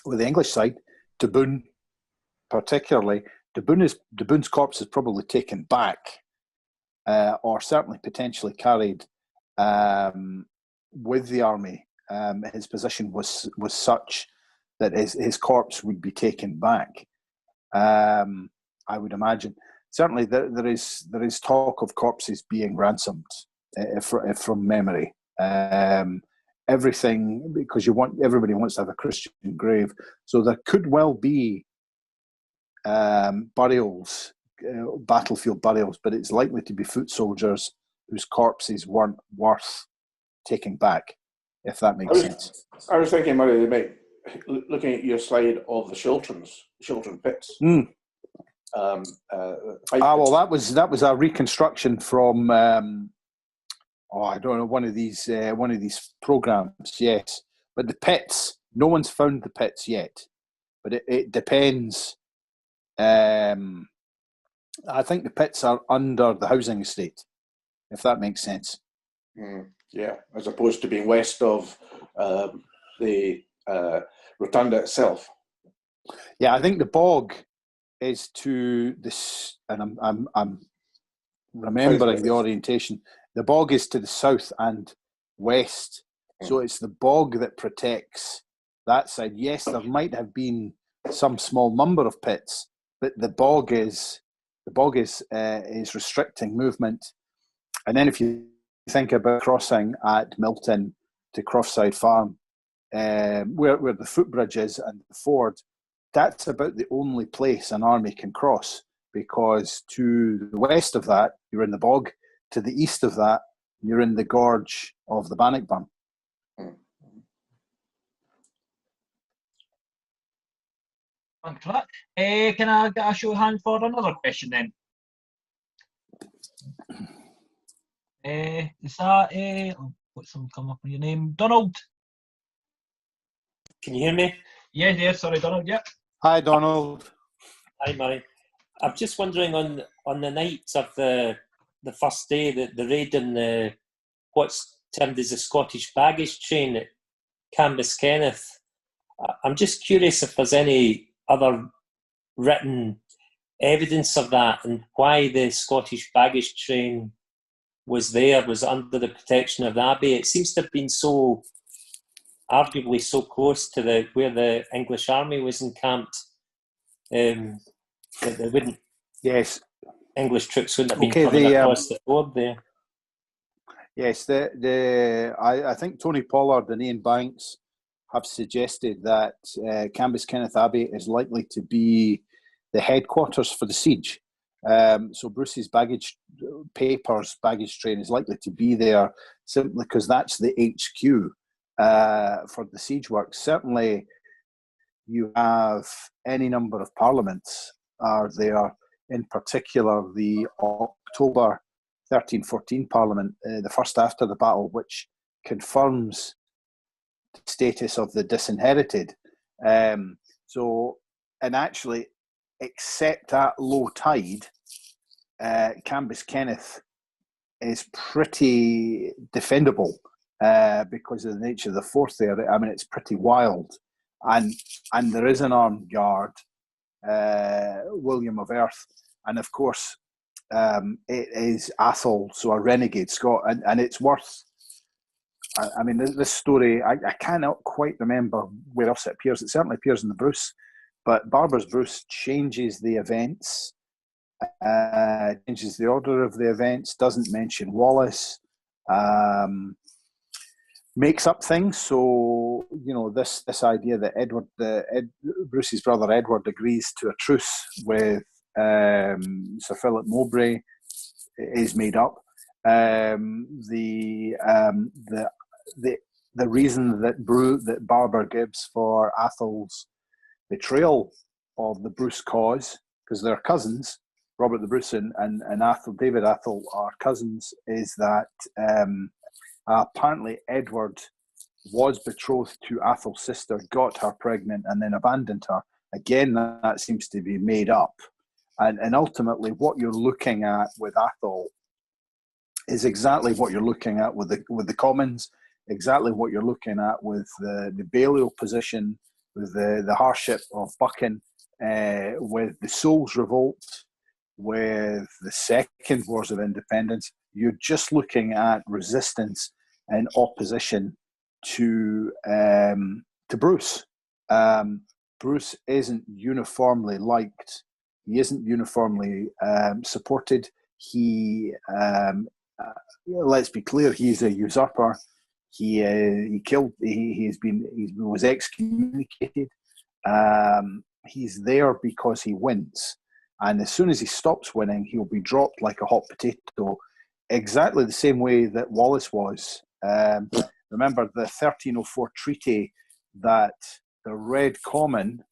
S1: with the English side, De Boon particularly. De Boon's corpse is probably taken back, or certainly potentially carried with the army. His position was such that his corpse would be taken back. I would imagine. Certainly, there is talk of corpses being ransomed from memory. Everything, because everybody wants to have a Christian grave, so there could well be burials battlefield burials, but it's likely to be foot soldiers whose corpses weren't worth taking back, if that makes sense.
S4: I was thinking, Murray, they might, looking at your slide of the children pits.
S1: Well, that was a reconstruction from I don't know, one of these programs. Yes, but the pits, no one's found the pits yet. But it depends. I think the pits are under the housing estate, if that makes sense.
S4: Yeah, as opposed to being west of the rotunda itself.
S1: Yeah, I think the bog is to this, and I'm remembering the orientation. The bog is to the south and west, so it's the bog that protects that side. Yes, there might have been some small number of pits, but the bog is restricting movement. And then if you think about crossing at Milton to Croftside Farm, where the footbridge is and the ford, that's about the only place an army can cross, because to the west of that, you're in the bog. To the east of that, you're in the gorge of the Bannockburn.
S2: Thanks for that. Can I get a show of hands for another question then? Is that what's something come up with your name? Donald?
S5: Can you hear me?
S2: Yeah, sorry, Donald, yeah.
S1: Hi, Donald.
S5: Hi, Murray. I'm just wondering, on the night of the first day, the raid on what's termed as the Scottish baggage train at Cambus Kenneth, I'm just curious if there's any other written evidence of that, and why the Scottish baggage train was under the protection of the Abbey. It seems to have been arguably so close to where the English army was encamped, that they wouldn't.
S1: Yes.
S5: English troops wouldn't have been coming across the board there.
S1: Yes, I think Tony Pollard and Ian Banks have suggested that Cambus Kenneth Abbey is likely to be the headquarters for the siege. So Bruce's baggage train is likely to be there simply because that's the HQ for the siege work. Certainly, you have any number of parliaments are there, in particular the October 1314 Parliament, the first after the battle, which confirms the status of the disinherited. And actually, except at low tide, Cambus Kenneth is pretty defendable because of the nature of the force there. I mean, it's pretty wild. And there is an armed guard, William of Earth, and of course it is Athol, so a renegade Scot, and it's worth. I mean, this story, I cannot quite remember where else it appears. It certainly appears in the Bruce, but Barber's Bruce changes the events, changes the order of the events, doesn't mention Wallace, makes up things. So, this idea that Bruce's brother Edward agrees to a truce with Sir Philip Mowbray is made up. The reason that Barber gives for Athol's betrayal of the Bruce cause, because they're cousins, Robert the Bruce and Athol, David Athol are cousins, is that apparently Edward was betrothed to Athol's sister, got her pregnant, and then abandoned her. Again, that seems to be made up. And ultimately, what you're looking at with Athol is exactly what you're looking at with the Commons, exactly what you're looking at with the Balliol position, with the hardship of Buchan, with the Souls Revolt, with the Second Wars of Independence. You're just looking at resistance and opposition to Bruce. Bruce isn't uniformly liked. He isn't uniformly supported. He, let's be clear, he's a usurper. He was excommunicated. He's there because he wins. And as soon as he stops winning, he'll be dropped like a hot potato, exactly the same way that Wallace was. Remember the 1304 treaty that the Red Comyn,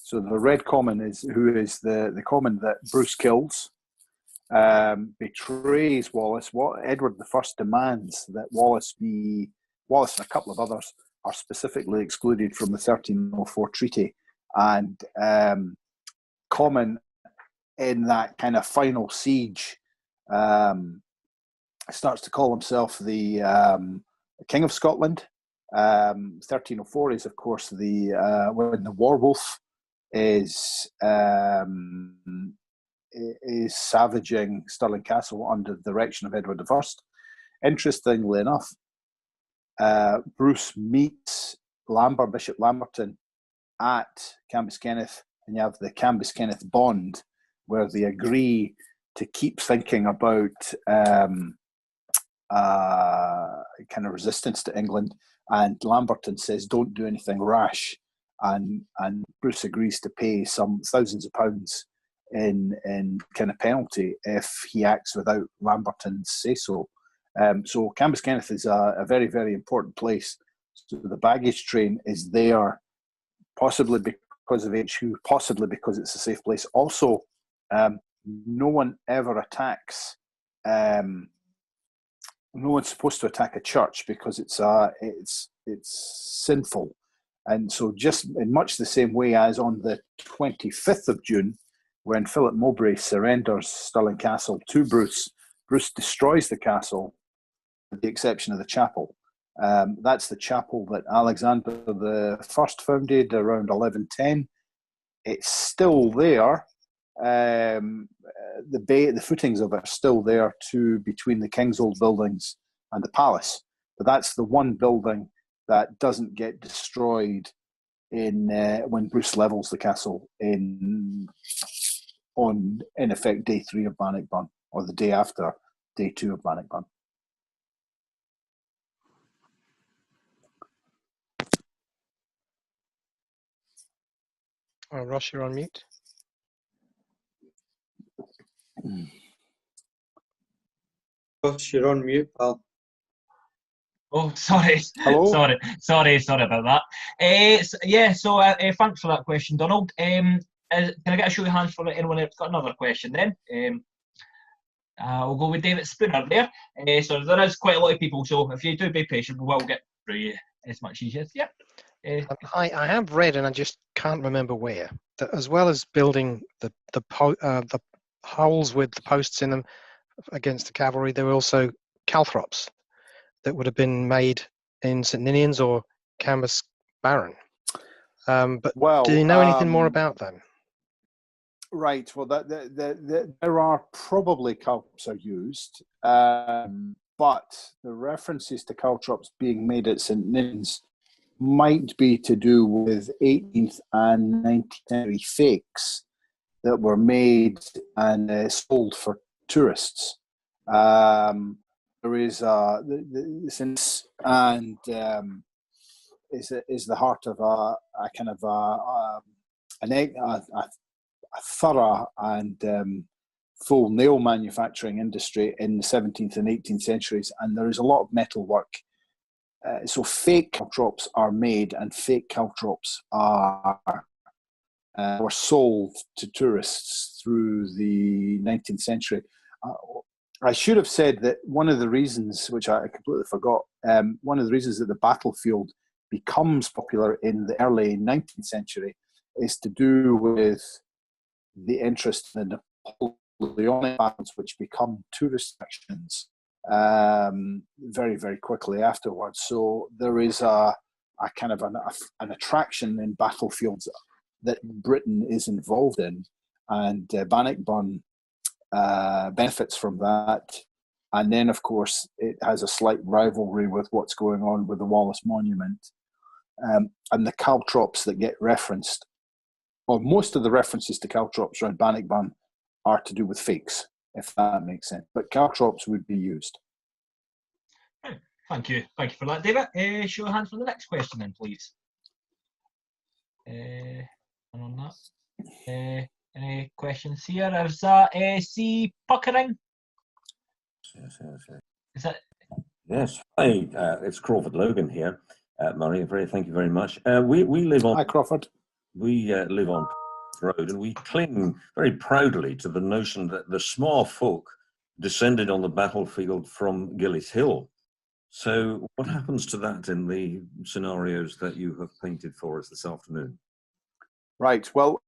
S1: so the Red Comyn is who is the Comyn that Bruce kills, betrays Wallace. What Edward I demands that Wallace and a couple of others are specifically excluded from the 1304 treaty. And Comyn, in that kind of final siege, starts to call himself the King of Scotland. 1304 is, of course, when the Warwolf is savaging Stirling Castle under the direction of Edward I. Interestingly enough, Bruce meets Bishop Lamberton at Cambus Kenneth, and you have the Cambus Kenneth bond, where they agree to keep thinking about kind of resistance to England. And Lamberton says, "Don't do anything rash," and Bruce agrees to pay some thousands of pounds in kind of penalty if he acts without Lamberton's say so. So Cambus Kenneth is a very, very important place. So the baggage train is there, possibly because of HQ, possibly because it's a safe place. Also, no one ever attacks. No one's supposed to attack a church because it's sinful. And so, just in much the same way as on the 25th of June, when Philip Mowbray surrenders Stirling Castle to Bruce, Bruce destroys the castle, with the exception of the chapel. That's the chapel that Alexander I founded around 1110. It's still there. The footings of it are still there between the King's Old buildings and the palace. But that's the one building that doesn't get destroyed when Bruce levels the castle in effect day 3 of Bannockburn, or the day after day 2 of Bannockburn.
S6: Oh, Ross, you're on mute.
S7: Ross, you're on mute, pal.
S2: Oh, sorry.
S1: Hello?
S2: Sorry about that. So thanks for that question, Donald. Can I get a show of hands for anyone that's got another question then? We'll go with David Spooner there. So there is quite a lot of people, so if you do be patient, we will get through you as much as you. Yeah.
S6: I have read, and I just can't remember where, that as well as building the holes with the posts in them against the cavalry, there were also calthrops that would have been made in St Ninians or Cambus Barron. But do you know anything more about them?
S1: Right. Well, there are probably calthrops are used, but the references to calthrops being made at St Ninians might be to do with 18th and 19th century fakes that were made and sold for tourists. There is since and is the heart of a kind of a thorough and full nail manufacturing industry in the 17th and 18th centuries, and there is a lot of metal work. So fake calthrops are made, and fake calthrops were sold to tourists through the 19th century. I should have said that one of the reasons, which I completely forgot, one of the reasons that the battlefield becomes popular in the early 19th century is to do with the interest in the Napoleonic battles, which become tourist attractions very, very quickly afterwards. So there is a kind of an attraction in battlefields that Britain is involved in, and Bannockburn benefits from that. And then, of course, it has a slight rivalry with what's going on with the Wallace Monument. And the caltrops that get referenced, or most of the references to caltrops around Bannockburn, are to do with fakes, if that makes sense. But caltrops would be used.
S2: Thank you for that, David. Show of hands for the next question then, please. And on that, questions here. Is that C. Puckering?
S8: Yes.
S2: Is that?
S8: Yes. Hi, it's Crawford Logan here, Murray. Thank you very much. We live on.
S1: Hi, Crawford.
S8: We live on Road, and we cling very proudly to the notion that the small folk descended on the battlefield from Gillis Hill. So, what happens to that in the scenarios that you have painted for us this afternoon?
S1: Right. Well,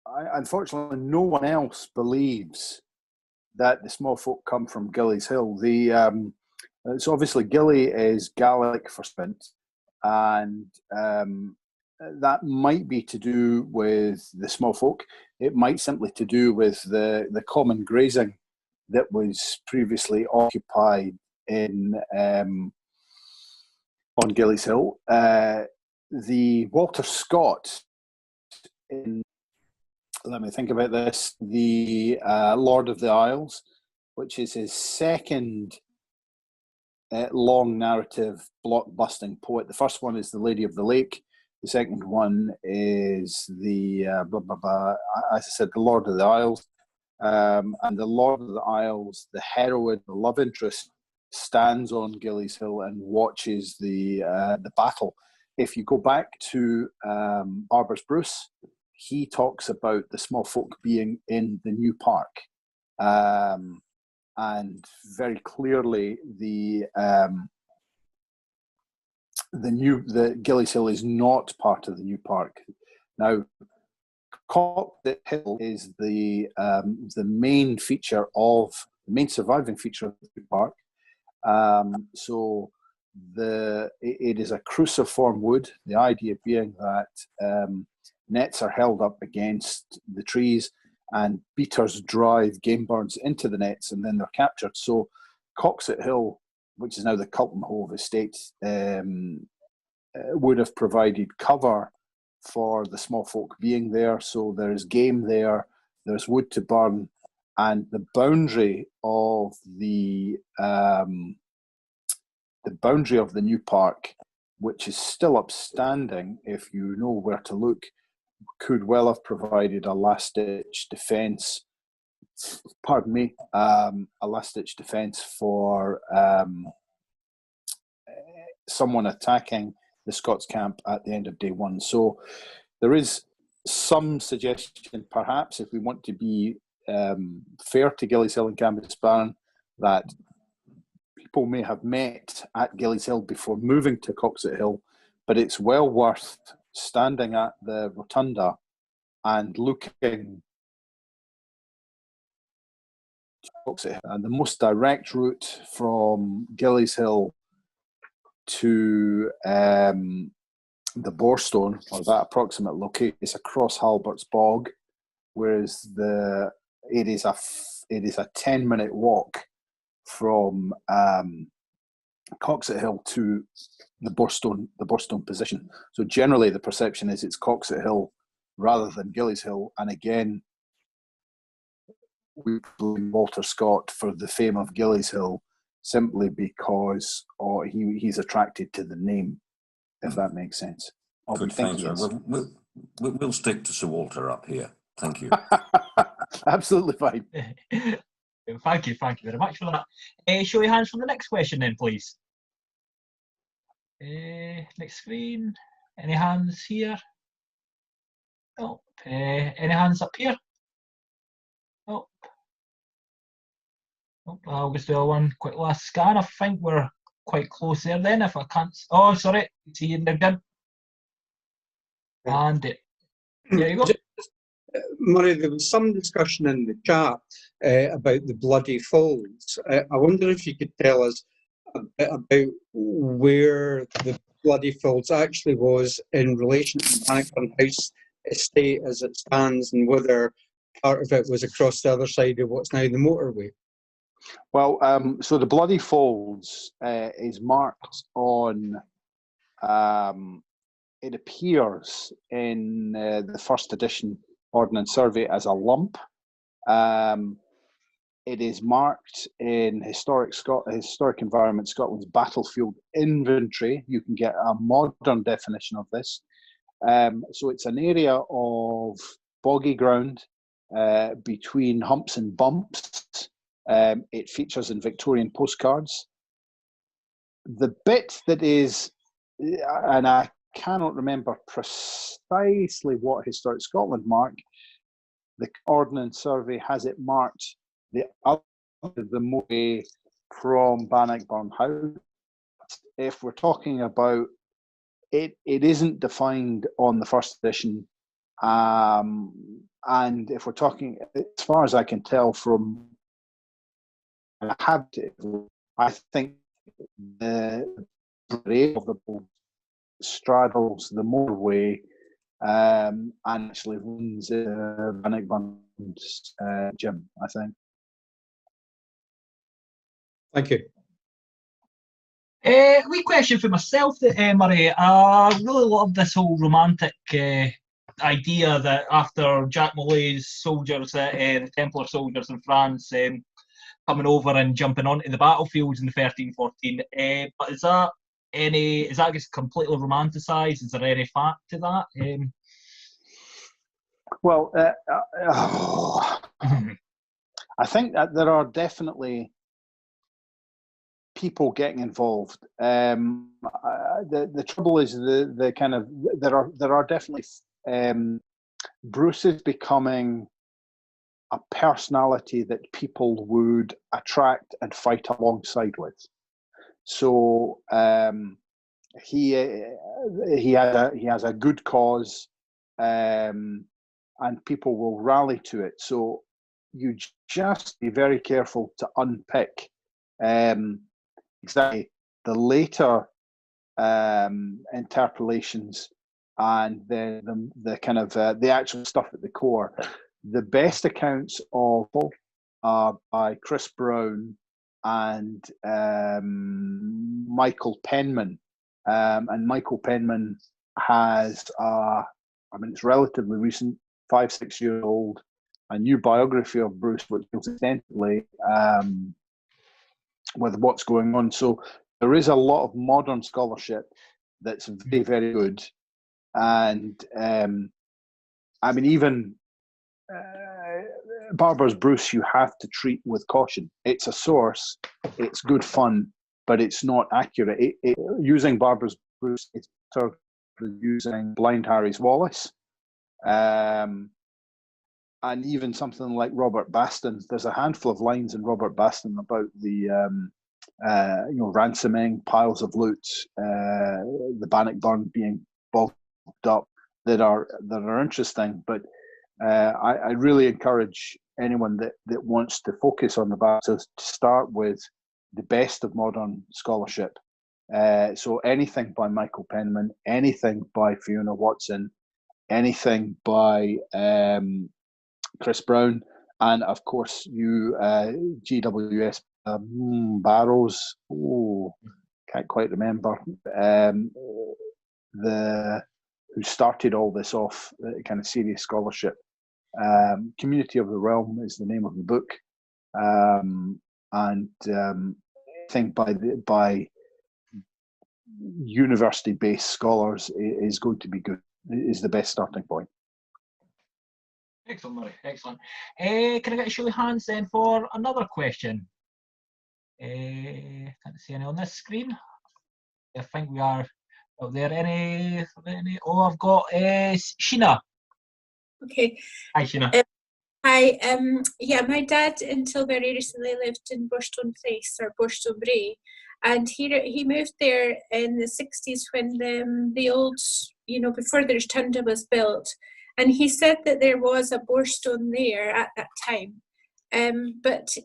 S1: unfortunately, no one else believes that the small folk come from Gillies Hill. So obviously Gilly is Gaelic for sprint, and that might be to do with the small folk. It might simply to do with the common grazing that was previously occupied in on Gillies Hill. The Walter Scott let me think about this, the Lord of the Isles, which is his second long narrative blockbusting poet. The first one is The Lady of the Lake. The second one is as I said, The Lord of the Isles. And the Lord of the Isles, the heroine, the love interest, stands on Gillies Hill and watches the battle. If you go back to Barber's Bruce, he talks about the small folk being in the new park, and very clearly the Gillies Hill is not part of the new park. Now, Cockpit Hill is the main feature of the main surviving feature of the new park. So it is a cruciform wood. The idea being that nets are held up against the trees and beaters drive game birds into the nets and then they're captured. So Coxet Hill, which is now the Culton Hove estate, would have provided cover for the small folk being there. So there's game there, there's wood to burn, and the boundary of the new park, which is still upstanding if you know where to look, could well have provided a last-ditch defence. A last-ditch defence for someone attacking the Scots camp at the end of day one. So there is some suggestion, perhaps, if we want to be fair to Gillies Hill and Cambusbarn, that people may have met at Gillies Hill before moving to Coxet Hill, but it's well worth standing at the rotunda and looking to Coxet Hill. And the most direct route from Gillies Hill to the Borestone, or that approximate location, is across Halbert's Bog, whereas it is a 10-minute walk from Coxet Hill to the Borestone position. So generally the perception is it's Coxet Hill rather than Gillies Hill. And again, we blame Walter Scott for the fame of Gillies Hill simply because he's attracted to the name, if that makes sense.
S8: Good, thank you. We'll stick to Sir Walter up here. Thank you.
S1: Absolutely fine.
S2: Thank you very much for that. Show your hands for the next question then, please. Next screen. Any hands here? Oh, any hands up here? Oh. I'll just do one quick last scan. I think we're quite close there then. If I can't, oh sorry, see you there again. And there you go.
S7: Murray, there was some discussion in the chat about the Bloody Folds. I wonder if you could tell us a bit about where the Bloody Folds actually was in relation to the Bannockburn House estate as it stands, and whether part of it was across the other side of what's now the motorway.
S1: Well, so the Bloody Folds is marked on, it appears in the first edition Ordnance Survey as a lump. It is marked in Historic Environment Scotland's Battlefield Inventory. You can get a modern definition of this. So it's an area of boggy ground between humps and bumps. It features in Victorian postcards. The bit that is, and I cannot remember precisely what Historic Scotland mark, the Ordnance Survey has it marked the way from Bannockburn House. If we're talking about it, it isn't defined on the first edition, and if we're talking, as far as I can tell from I think the brave of the boat straddles the moorway and actually runs Bannockburn's gym, I think.
S7: Thank you.
S2: Wee question for myself, Murray. I really love this whole romantic idea that after Jack Mollay's soldiers, the Templar soldiers in France, coming over and jumping onto the battlefields in 1314. But is that just completely romanticised? Is there any fact to that?
S1: Well, I think that there are definitely people getting involved. The trouble is the kind of there are definitely Bruce is becoming a personality that people would attract and fight alongside with. So he has a good cause, and people will rally to it. So you just be very careful to unpick exactly the later interpolations and the kind of the actual stuff at the core. The best accounts of are by Chris Brown and Michael Penman, and Michael Penman has it's relatively recent, 5-6 years old, a new biography of Bruce, which deals extensively with what's going on. So there is a lot of modern scholarship that's very, very good, and even Barber's Bruce you have to treat with caution. It's a source, it's good fun, but it's not accurate. Using Barber's Bruce, it's sort of using Blind Harry's Wallace, and even something like Robert Baston. There's a handful of lines in Robert Baston about the ransoming piles of loot, the Bannockburn being bulked up, that are interesting. But I really encourage anyone that wants to focus on the battle to start with the best of modern scholarship. So anything by Michael Penman, anything by Fiona Watson, anything by Chris Brown, and of course GWS Barrows. Can't quite remember who started all this off, kind of serious scholarship. Community of the Realm is the name of the book, and I think by university-based scholars is going to be good. Is the best starting point.
S2: Excellent, Murray. Excellent. Can I get a show of hands then for another question? Can't see any on this screen. I think we are out there. Any? Oh, I've got Sheena.
S9: Okay.
S2: Hi, Sheena.
S9: Hi. Yeah, my dad until very recently lived in Burstone Place or Burstone Bray, and he moved there in the 60s when the old, before the rotunda was built, and he said that there was a borestone there at that time. But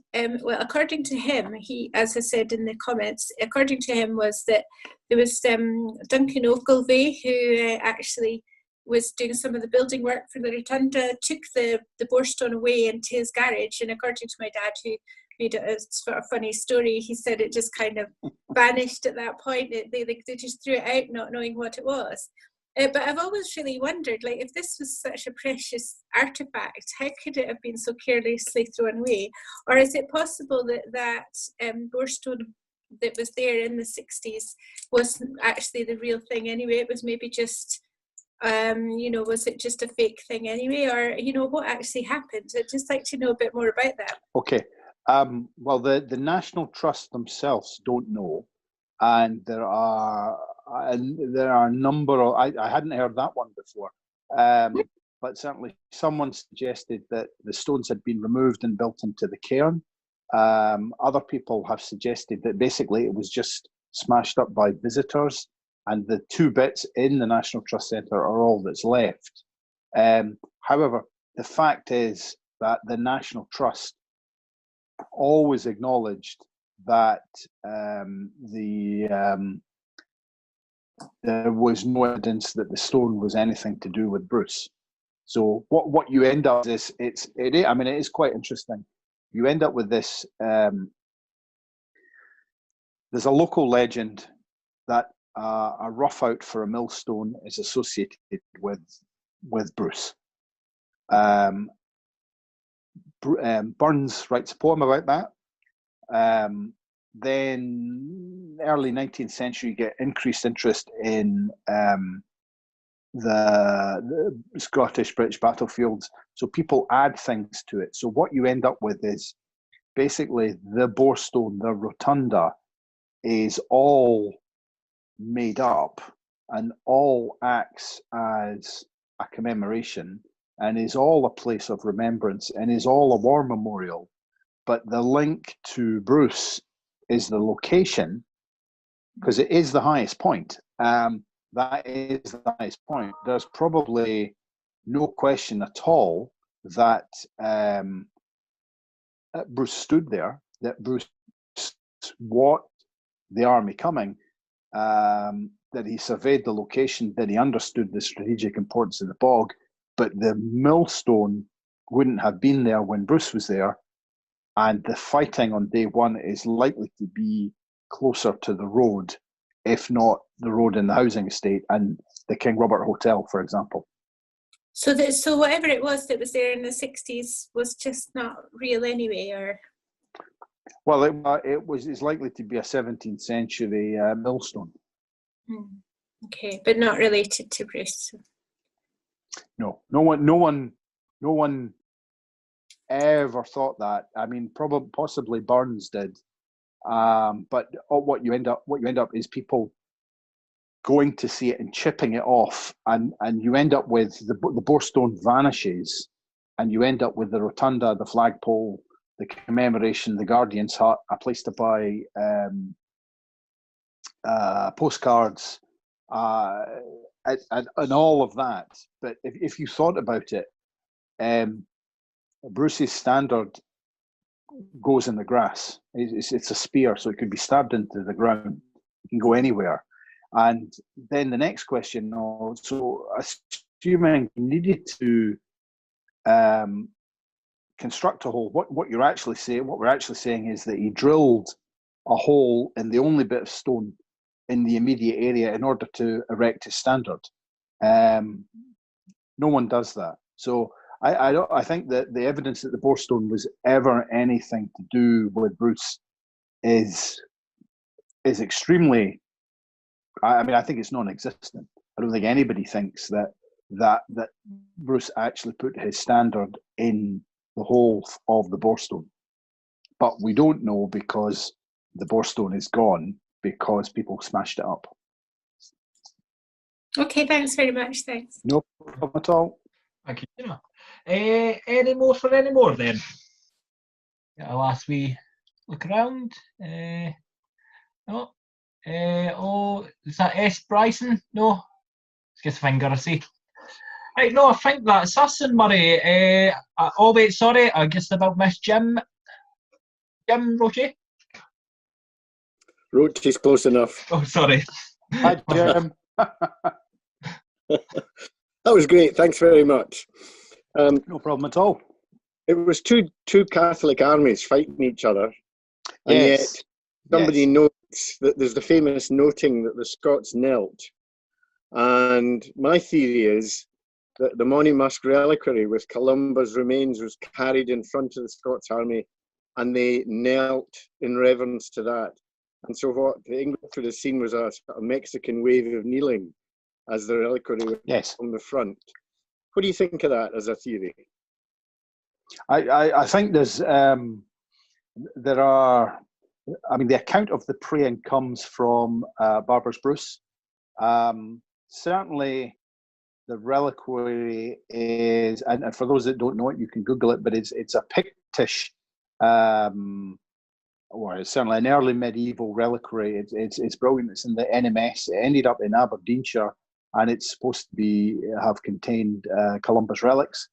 S9: according to him, as I said in the comments, according to him was that there was Duncan Ogilvie who actually was doing some of the building work for the rotunda, took the borestone away into his garage, and according to my dad, who made it a sort of funny story, he said it just kind of vanished at that point. They just threw it out, not knowing what it was. But I've always really wondered, if this was such a precious artifact, how could it have been so carelessly thrown away? Or is it possible that borestone that was there in the 60s wasn't actually the real thing anyway? It was maybe just You know, was it just a fake thing anyway, or you know, what actually happened? I'd just like to know a bit more about that.
S1: Okay. Well, the National Trust themselves don't know, and there are a number of I hadn't heard that one before, but certainly someone suggested that the stones had been removed and built into the cairn. Other people have suggested that basically it was just smashed up by visitors, and the two bits in the National Trust Centre are all that's left. However, the fact is that the National Trust always acknowledged that there was no evidence that the stone was anything to do with Bruce. So what you end up is it is quite interesting. You end up with this. There's a local legend that a rough out for a millstone is associated with Bruce. Burns writes a poem about that. Then early 19th century, you get increased interest in the Scottish British battlefields. So people add things to it. So what you end up with is basically the borestone, the rotunda, is all made up and all acts as a commemoration and is all a place of remembrance and is all a war memorial. But the link to Bruce is the location, because it is the highest point. That is the highest point. There's probably no question at all that Bruce stood there, that Bruce watched the army coming, that he surveyed the location, that he understood the strategic importance of the bog, but the millstone wouldn't have been there when Bruce was there, and the fighting on day one is likely to be closer to the road, if not the road in the housing estate and the King Robert Hotel, for example.
S9: So whatever it was that was there in the 60s was just not real anyway, or?
S1: Well, it's likely to be a 17th century millstone.
S9: Okay, but not related to Bruce.
S1: No one ever thought that. I mean, possibly Burns did, but what you end up is people going to see it and chipping it off, and you end up with the borestone vanishes, and you end up with the rotunda, the flagpole, the commemoration, the Guardian's hut, a place to buy postcards, and all of that. But if you thought about it, Bruce's standard goes in the grass. It's a spear, so it could be stabbed into the ground. It can go anywhere. And then the next question, so assuming you needed to construct a hole, what we're actually saying is that he drilled a hole in the only bit of stone in the immediate area in order to erect his standard. No one does that. So I think that the evidence that the borestone was ever anything to do with Bruce is extremely. I mean, I think it's non-existent. I don't think anybody thinks that Bruce actually put his standard in the hole of the borestone. But we don't know because the borestone is gone because people smashed it up.
S9: Okay, thanks very much. Thanks.
S1: No problem at all.
S2: Thank you. Any more then? Get a last wee look around. No. Is that S. Bryson? No. Just a finger, I see. Right, no, I think that's us and Murray. Oh wait, sorry, I just about missed Jim. Jim Roche?
S10: Roche is close enough.
S2: Oh, sorry.
S1: Hi, Jim.
S10: That was great. Thanks very much.
S1: No problem at all.
S10: It was two Catholic armies fighting each other, and
S1: Yes.
S10: yet somebody notes that there's the famous noting that the Scots knelt. And my theory is that the Monymusk reliquary with Columba's remains was carried in front of the Scots army, and they knelt in reverence to that. And so what the English would have seen was a Mexican wave of kneeling. as the reliquary
S1: Yes.
S10: on the front. What do you think of that as a theory?
S1: I think there are, I mean, the account of the praying comes from Barber's Bruce. Certainly the reliquary is, and for those that don't know it, you can Google it, but it's a Pictish, or it's certainly an early medieval reliquary. It's brilliant. It's in the NMS. It ended up in Aberdeenshire, and it's supposed to have contained Columbus relics.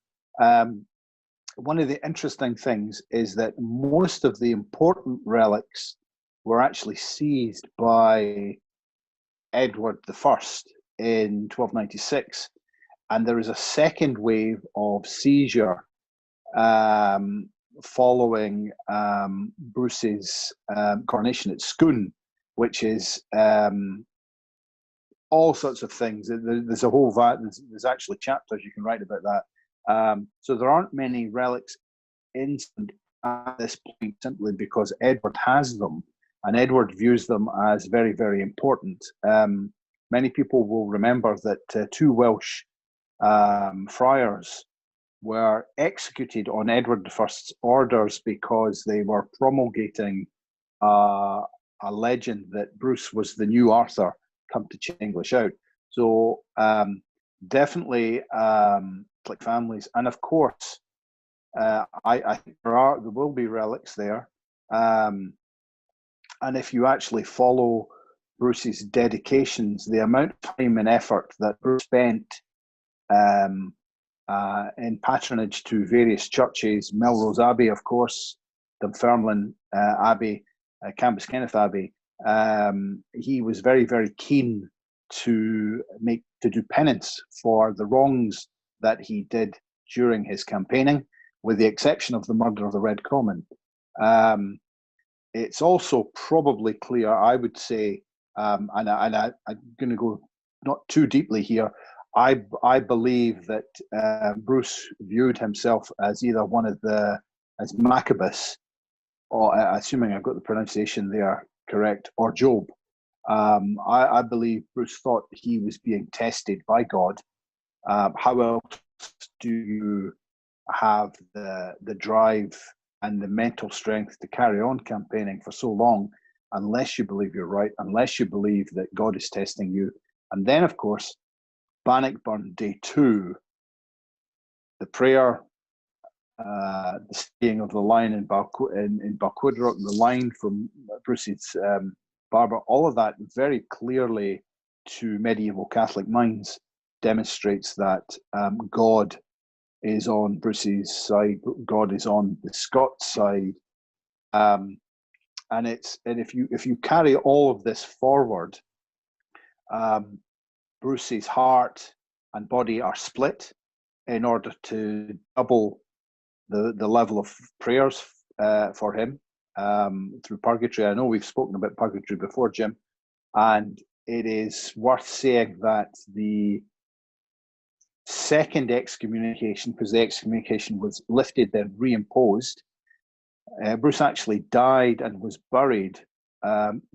S1: One of the interesting things is that most of the important relics were actually seized by Edward I in 1296, and there is a second wave of seizure following Bruce's coronation at Scone, which is all sorts of things. There's a whole there's actually chapters you can write about that. So there aren't many relics in at this point, simply because Edward has them, and Edward views them as very, very important. Many people will remember that two Welsh friars were executed on Edward I's orders because they were promulgating a legend that Bruce was the new Arthur come to change English out. So definitely Catholic families, and of course I think there will be relics there, and if you actually follow Bruce's dedications, the amount of time and effort that Bruce spent in patronage to various churches, Melrose Abbey, of course, Dunfermline Abbey, Cambus Kenneth Abbey, he was very, very keen to do penance for the wrongs that he did during his campaigning, with the exception of the murder of the Red Comyn. It's also probably clear, I would say, and I'm going to go not too deeply here, I believe that Bruce viewed himself as either as Maccabeus, or assuming I've got the pronunciation there correct, or Job. I believe Bruce thought he was being tested by God. How else do you have the drive and the mental strength to carry on campaigning for so long, unless you believe you're right, unless you believe that God is testing you? And then, of course, Bannockburn Day 2, the prayer, the staying of the line in Balquidrock, the line from Bruce's Barber, all of that very clearly to medieval Catholic minds demonstrates that God is on Bruce's side, God is on the Scots side, and if you carry all of this forward, Bruce's heart and body are split in order to double the level of prayers for him through purgatory. I know we've spoken about purgatory before, Jim, and it is worth saying that the second excommunication, because the excommunication was lifted then reimposed, Bruce actually died and was buried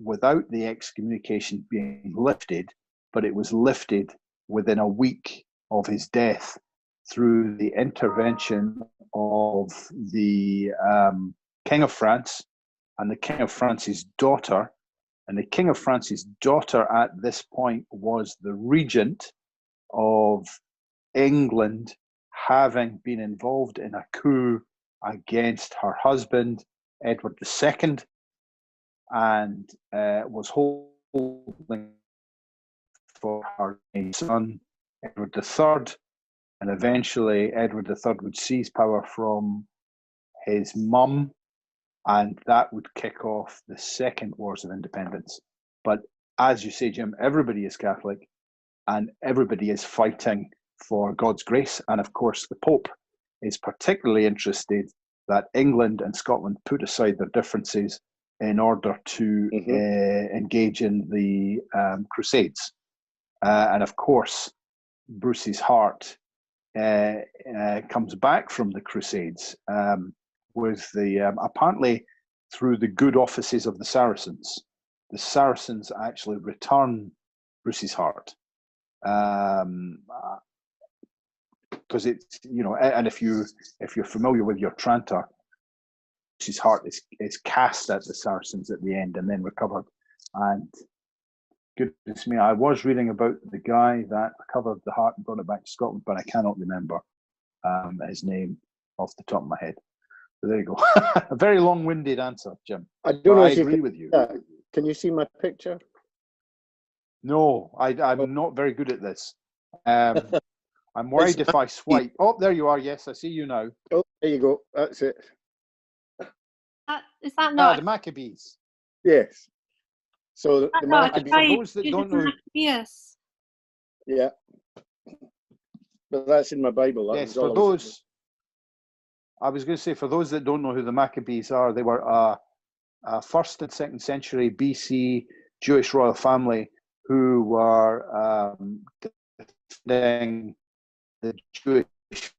S1: without the excommunication being lifted, but it was lifted within a week of his death through the intervention of the King of France and the King of France's daughter. And the King of France's daughter at this point was the regent of England, having been involved in a coup against her husband, Edward II, and was holding for her son, Edward III, and eventually Edward III would seize power from his mum, and that would kick off the Second Wars of Independence. But as you say, Jim, everybody is Catholic, and everybody is fighting for God's grace, and of course the Pope is particularly interested that England and Scotland put aside their differences in order to engage in the Crusades. And of course, Bruce's heart comes back from the Crusades with apparently through the good offices of the Saracens. The Saracens actually return Bruce's heart. because it's, you know, and if you're familiar with your tranter, his heart is cast at the Saracens at the end and then recovered. And goodness me, I was reading about the guy that recovered the heart and brought it back to Scotland, but I cannot remember his name off the top of my head. So there you go. A very long-winded answer, Jim.
S10: I don't know
S1: I
S10: if you
S1: agree
S10: can,
S1: with you.
S10: Can you see my picture?
S1: No, I'm not very good at this. I'm worried if I swipe. Oh, there you are. Yes, I see you now.
S10: Oh, there you go. That's it.
S11: Is that not
S1: the Maccabees?
S10: Yes. So the
S1: Maccabees.
S10: Maccabees.
S1: For those that don't know,
S11: yes.
S10: Yeah. But that's in my Bible.
S1: Yes, for those. I was going to say, for those that don't know who the Maccabees are, they were a 1st and 2nd century BC Jewish royal family who were defending the Jewish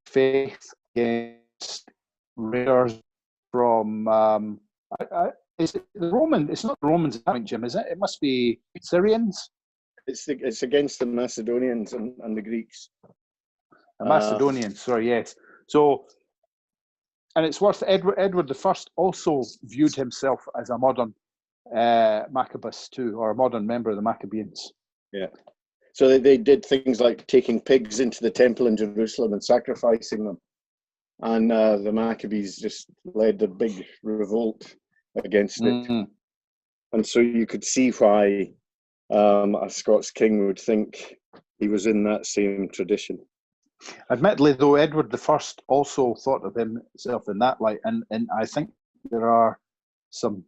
S1: faith against raiders from. Is it the Roman? It's not the Romans at that point, Jim, is it? It must be Syrians.
S10: It's against the Macedonians and the Greeks.
S1: The Macedonians, sorry, yes. So. And it's worth, Edward I also viewed himself as a modern Maccabeus too, or a modern member of the Maccabeans.
S10: Yeah. So they did things like taking pigs into the temple in Jerusalem and sacrificing them. And the Maccabees just led a big revolt against it. And so you could see why a Scots king would think he was in that same tradition.
S1: Admittedly, though, Edward I also thought of himself in that light, and I think there are some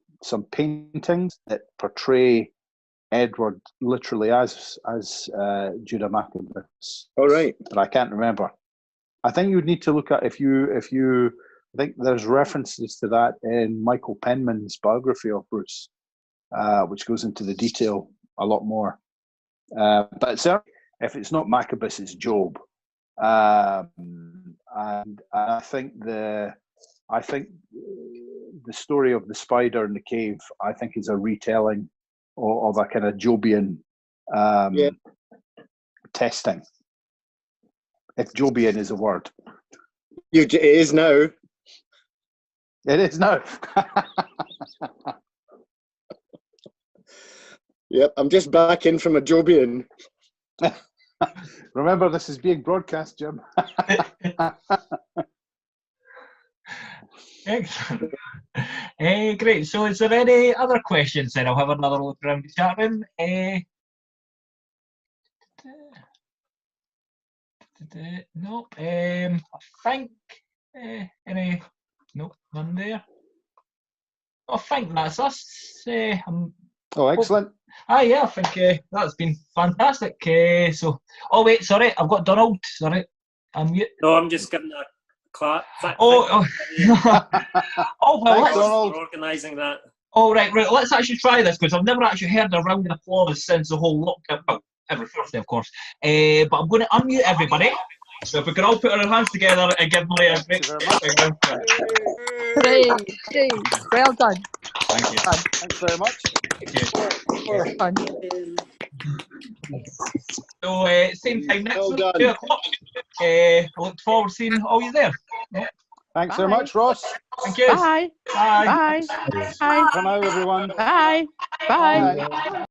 S1: paintings that portray Edward literally as Judah Maccabeus.
S10: All right,
S1: but I can't remember. I think you would need to look at if you. I think there's references to that in Michael Penman's biography of Bruce, which goes into the detail a lot more. But certainly, if it's not Maccabeus, it's Job. And I think the story of the spider in the cave, I think, is a retelling of a kind of Jobian testing. If Jobian is a word,
S10: it is now.
S1: It is now.
S10: Yep, I'm just back in from a Jobian.
S1: Remember, this is being broadcast, Jim.
S2: Excellent. Great. So is there any other questions then? I'll have another look around the chat room. No. I think any. No, none there. I think that's us.
S1: Oh, excellent.
S2: Yeah, I think that's been fantastic. So, oh wait, sorry, I've got Donald. Sorry, I'm mute.
S5: No, I'm just giving a clap.
S2: Oh, well,
S5: thanks, Donald, for organising that.
S2: Oh, right. Let's actually try this, because I've never actually heard a round of applause since the whole lockdown. Well, every Thursday, of course. But I'm going to unmute everybody. So if we can all put our hands together and give Molly a great round.
S12: Hooray! Well done.
S2: Thank you.
S1: Thanks very much.
S2: Thank you. So same time next week, 2 o'clock. I look forward to seeing all you there. Yeah.
S1: Thanks very much, Ross.
S2: Thank you.
S12: Bye.
S2: Bye.
S12: Bye. Bye.
S1: For now, everyone.
S12: Bye. Bye.